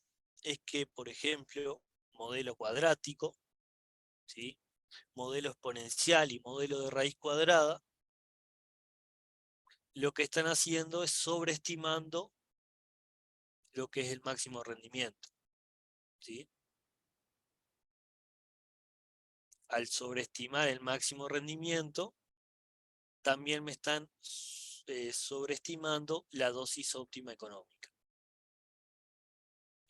es que, por ejemplo, modelo cuadrático, ¿sí? Modelo exponencial y modelo de raíz cuadrada, lo que están haciendo es sobreestimando lo que es el máximo rendimiento, ¿sí? Al sobreestimar el máximo rendimiento, también me están sobreestimando la dosis óptima económica.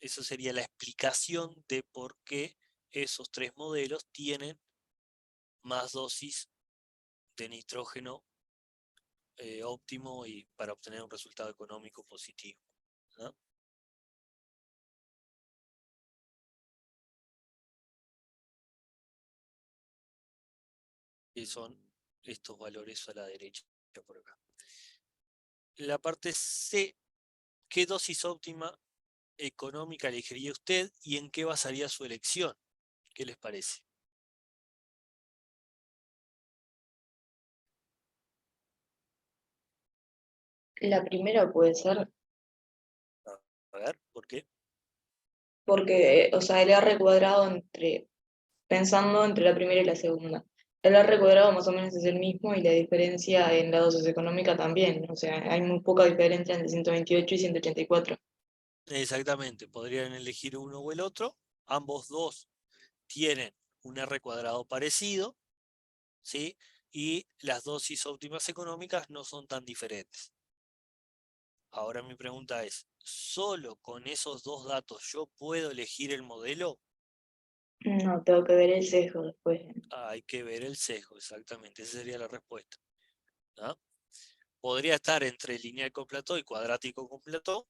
Eso sería la explicación de por qué esos tres modelos tienen más dosis de nitrógeno óptimo y para obtener un resultado económico positivo, ¿no? Que son estos valores a la derecha por acá. La parte C, ¿qué dosis óptima económica elegiría usted y en qué basaría su elección? ¿Qué les parece? La primera puede ser, A ver, ¿por qué? porque, o sea, el R cuadrado pensando entre la primera y la segunda. El R cuadrado más o menos es el mismo y la diferencia en la dosis económica también. O sea, hay muy poca diferencia entre 128 y 184. Exactamente, podrían elegir uno o el otro. Ambos dos tienen un R cuadrado parecido, ¿sí? Y las dosis óptimas económicas no son tan diferentes. Ahora mi pregunta es, ¿solo con esos dos datos yo puedo elegir el modelo? No, tengo que ver el sesgo después. Hay que ver el sesgo, exactamente, esa sería la respuesta, ¿no? Podría estar entre lineal con plató y cuadrático con plató,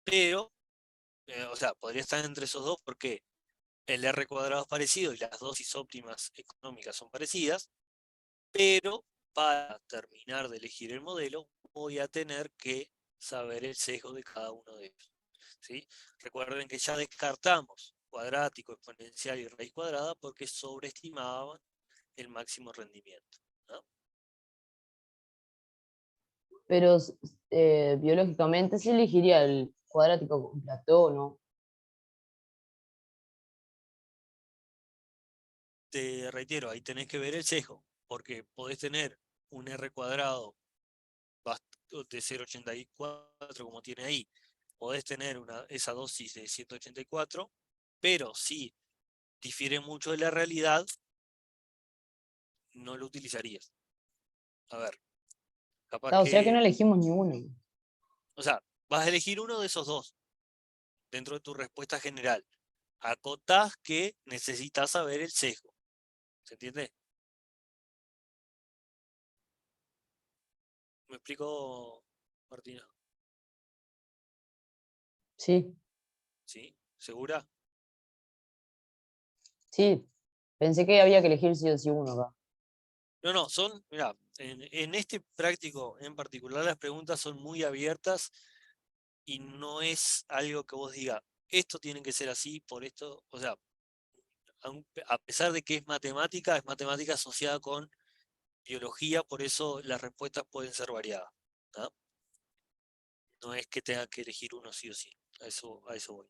pero, o sea, podría estar entre esos dos porque el R cuadrado es parecido y las dosis óptimas económicas son parecidas, pero para terminar de elegir el modelo voy a tener que saber el sesgo de cada uno de ellos, ¿sí? Recuerden que ya descartamos cuadrático, exponencial y raíz cuadrada porque sobreestimaban el máximo rendimiento, ¿no? Pero biológicamente se elegiría el cuadrático con plató, ¿no? Te reitero, ahí tenés que ver el sesgo, porque podés tener un R cuadrado de 0,84 como tiene ahí, podés tener esa dosis de 184, pero si difiere mucho de la realidad, no lo utilizarías. A ver, capaz O sea que no que, elegimos ninguno. o sea, vas a elegir uno de esos dos dentro de tu respuesta general. Acotás que necesitas saber el sesgo. ¿Se entiende? ¿Me explico, Martina? Sí, ¿Sí? ¿Segura? sí. Pensé que había que elegir sí o sí uno acá. No, mira, en este práctico en particular las preguntas son muy abiertas y no es algo que vos digas, esto tiene que ser así, por esto, o sea, a pesar de que es matemática asociada con biología, por eso las respuestas pueden ser variadas. ¿Ah? No es que tenga que elegir uno sí o sí. A eso voy.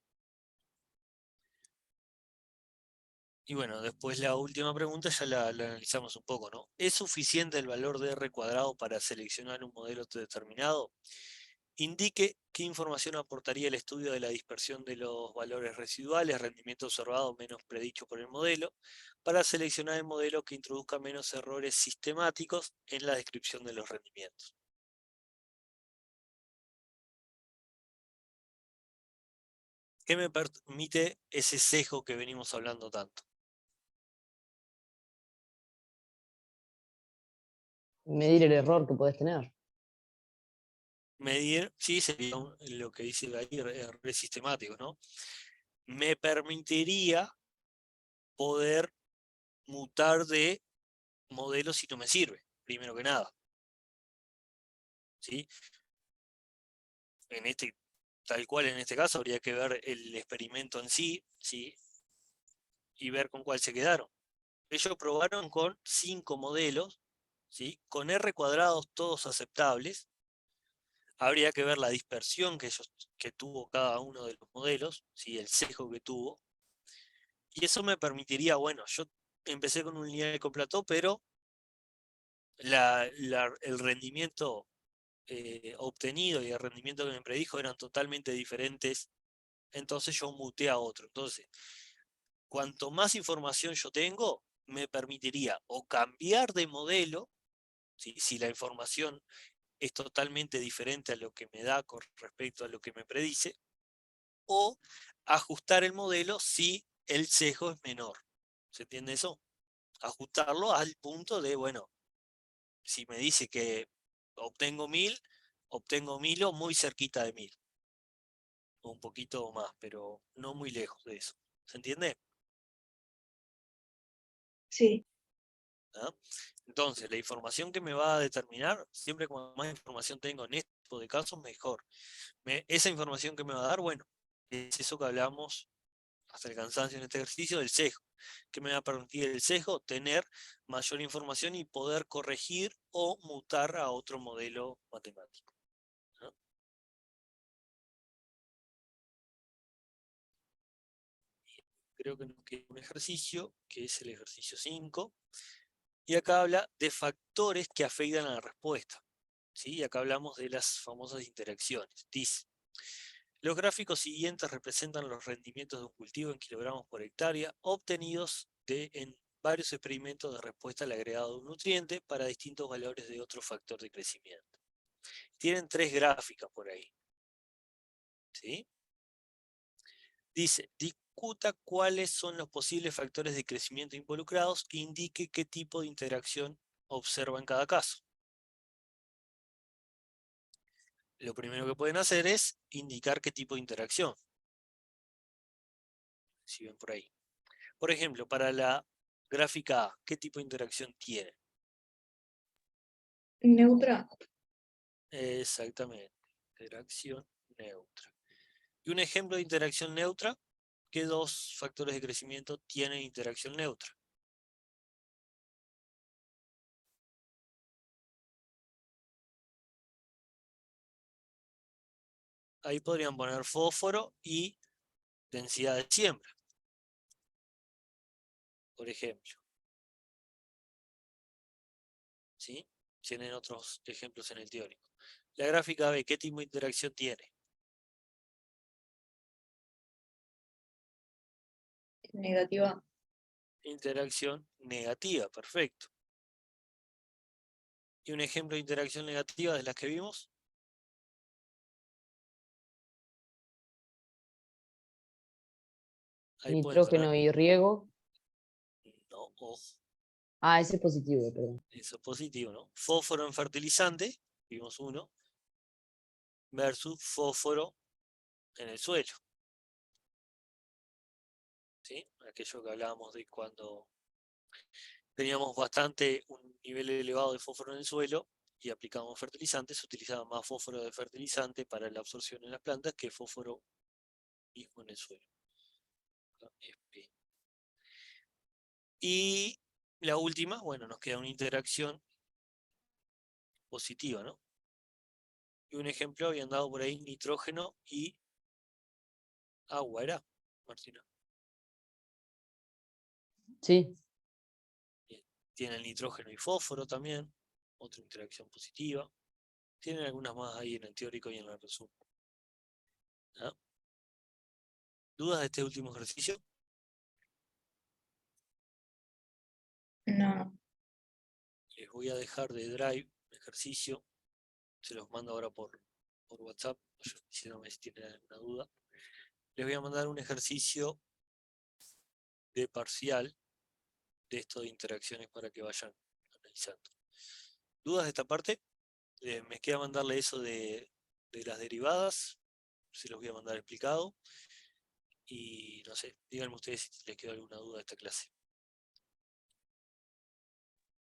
Y bueno, después la última pregunta ya la analizamos un poco, ¿no? ¿Es suficiente el valor de R cuadrado para seleccionar un modelo determinado? Indique qué información aportaría el estudio de la dispersión de los valores residuales, rendimiento observado menos predicho por el modelo, para seleccionar el modelo que introduzca menos errores sistemáticos en la descripción de los rendimientos. ¿Qué me permite ese sesgo que venimos hablando tanto? Medir el error que puedes tener. Medir, sí, sería lo que dice ahí, errores sistemáticos, ¿no? Me permitiría poder mutar de modelo si no me sirve, primero que nada. ¿Sí? Tal cual en este caso habría que ver el experimento en sí, ¿sí? Y ver con cuál se quedaron. Ellos probaron con 5 modelos, ¿sí? Con R cuadrados todos aceptables. Habría que ver la dispersión que tuvo cada uno de los modelos, ¿sí? El sesgo que tuvo. Y eso me permitiría, bueno, yo empecé con un lineal con plató, pero el rendimiento obtenido y el rendimiento que me predijo eran totalmente diferentes, entonces yo muté a otro. Entonces, cuanto más información yo tengo, me permitiría o cambiar de modelo, ¿sí? Si la información es totalmente diferente a lo que me da con respecto a lo que me predice, o ajustar el modelo si el sesgo es menor. ¿Se entiende eso? Ajustarlo al punto de, bueno, si me dice que obtengo 1000 o muy cerquita de 1000. O un poquito más, pero no muy lejos de eso. ¿Se entiende? Sí, ¿Ah? Entonces, la información que me va a determinar, siempre cuanto más información tengo en este tipo de casos, mejor. Esa información que me va a dar, bueno, es eso que hablamos hasta el cansancio en este ejercicio del sesgo, que me va a permitir el sesgo tener mayor información y poder corregir o mutar a otro modelo matemático. ¿No? Creo que nos queda un ejercicio, que es el ejercicio 5, y acá habla de factores que afectan a la respuesta. ¿Sí? Y acá hablamos de las famosas interacciones. Dice, los gráficos siguientes representan los rendimientos de un cultivo en kilogramos por hectárea obtenidos en varios experimentos de respuesta al agregado de un nutriente para distintos valores de otro factor de crecimiento. Tienen 3 gráficas por ahí. ¿Sí? Dice, discuta cuáles son los posibles factores de crecimiento involucrados e indique qué tipo de interacción observa en cada caso. Lo primero que pueden hacer es indicar qué tipo de interacción. Si ven por ahí. Por ejemplo, para la gráfica A, ¿qué tipo de interacción tiene? neutra. Exactamente, interacción neutra. Y un ejemplo de interacción neutra, ¿qué 2 factores de crecimiento tienen interacción neutra? Ahí podrían poner fósforo y densidad de siembra, por ejemplo. ¿Sí? Tienen otros ejemplos en el teórico. La gráfica B, ¿qué tipo de interacción tiene? Negativa. Interacción negativa, perfecto. ¿Y un ejemplo de interacción negativa de las que vimos? Ahí pueden poner, Nitrógeno y riego. no, ojo, Ah, ese es positivo, perdón. eso es positivo, ¿no? Fósforo en fertilizante, vimos uno, versus fósforo en el suelo. ¿Sí? Aquello que hablábamos de cuando teníamos un nivel elevado de fósforo en el suelo y aplicábamos fertilizantes, se utilizaba más fósforo de fertilizante para la absorción en las plantas que fósforo mismo en el suelo. Y la última, bueno, nos queda una interacción positiva, ¿no? Y un ejemplo habían dado por ahí nitrógeno y agua, ¿era, Martina? Sí, Tiene el nitrógeno y fósforo también, otra interacción positiva. Tienen algunas más ahí en el teórico y en el resumen. ¿Ah? ¿Dudas de este último ejercicio? No. Les voy a dejar de Drive un ejercicio. Se los mando ahora por WhatsApp. Si no me tienen alguna duda. Les voy a mandar un ejercicio de parcial de esto de interacciones para que vayan analizando. ¿Dudas de esta parte? Me queda mandarle eso de las derivadas. Se los voy a mandar explicado. Y no sé, díganme ustedes si les queda alguna duda de esta clase.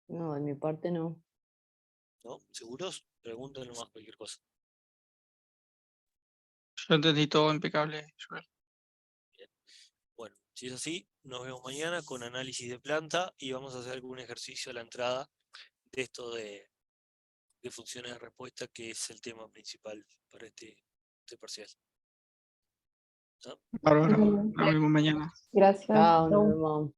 no, de mi parte no. ¿No? ¿Seguros? Pregúntenlo más cualquier cosa. Yo entendí todo impecable, Joel. Bueno, si es así, nos vemos mañana con análisis de planta y vamos a hacer algún ejercicio a la entrada de esto de funciones de respuesta, que es el tema principal para este parcial. ¿No? Bárbaro. Bueno, Nos vemos mañana. gracias. Chao, nos Chau. vemos.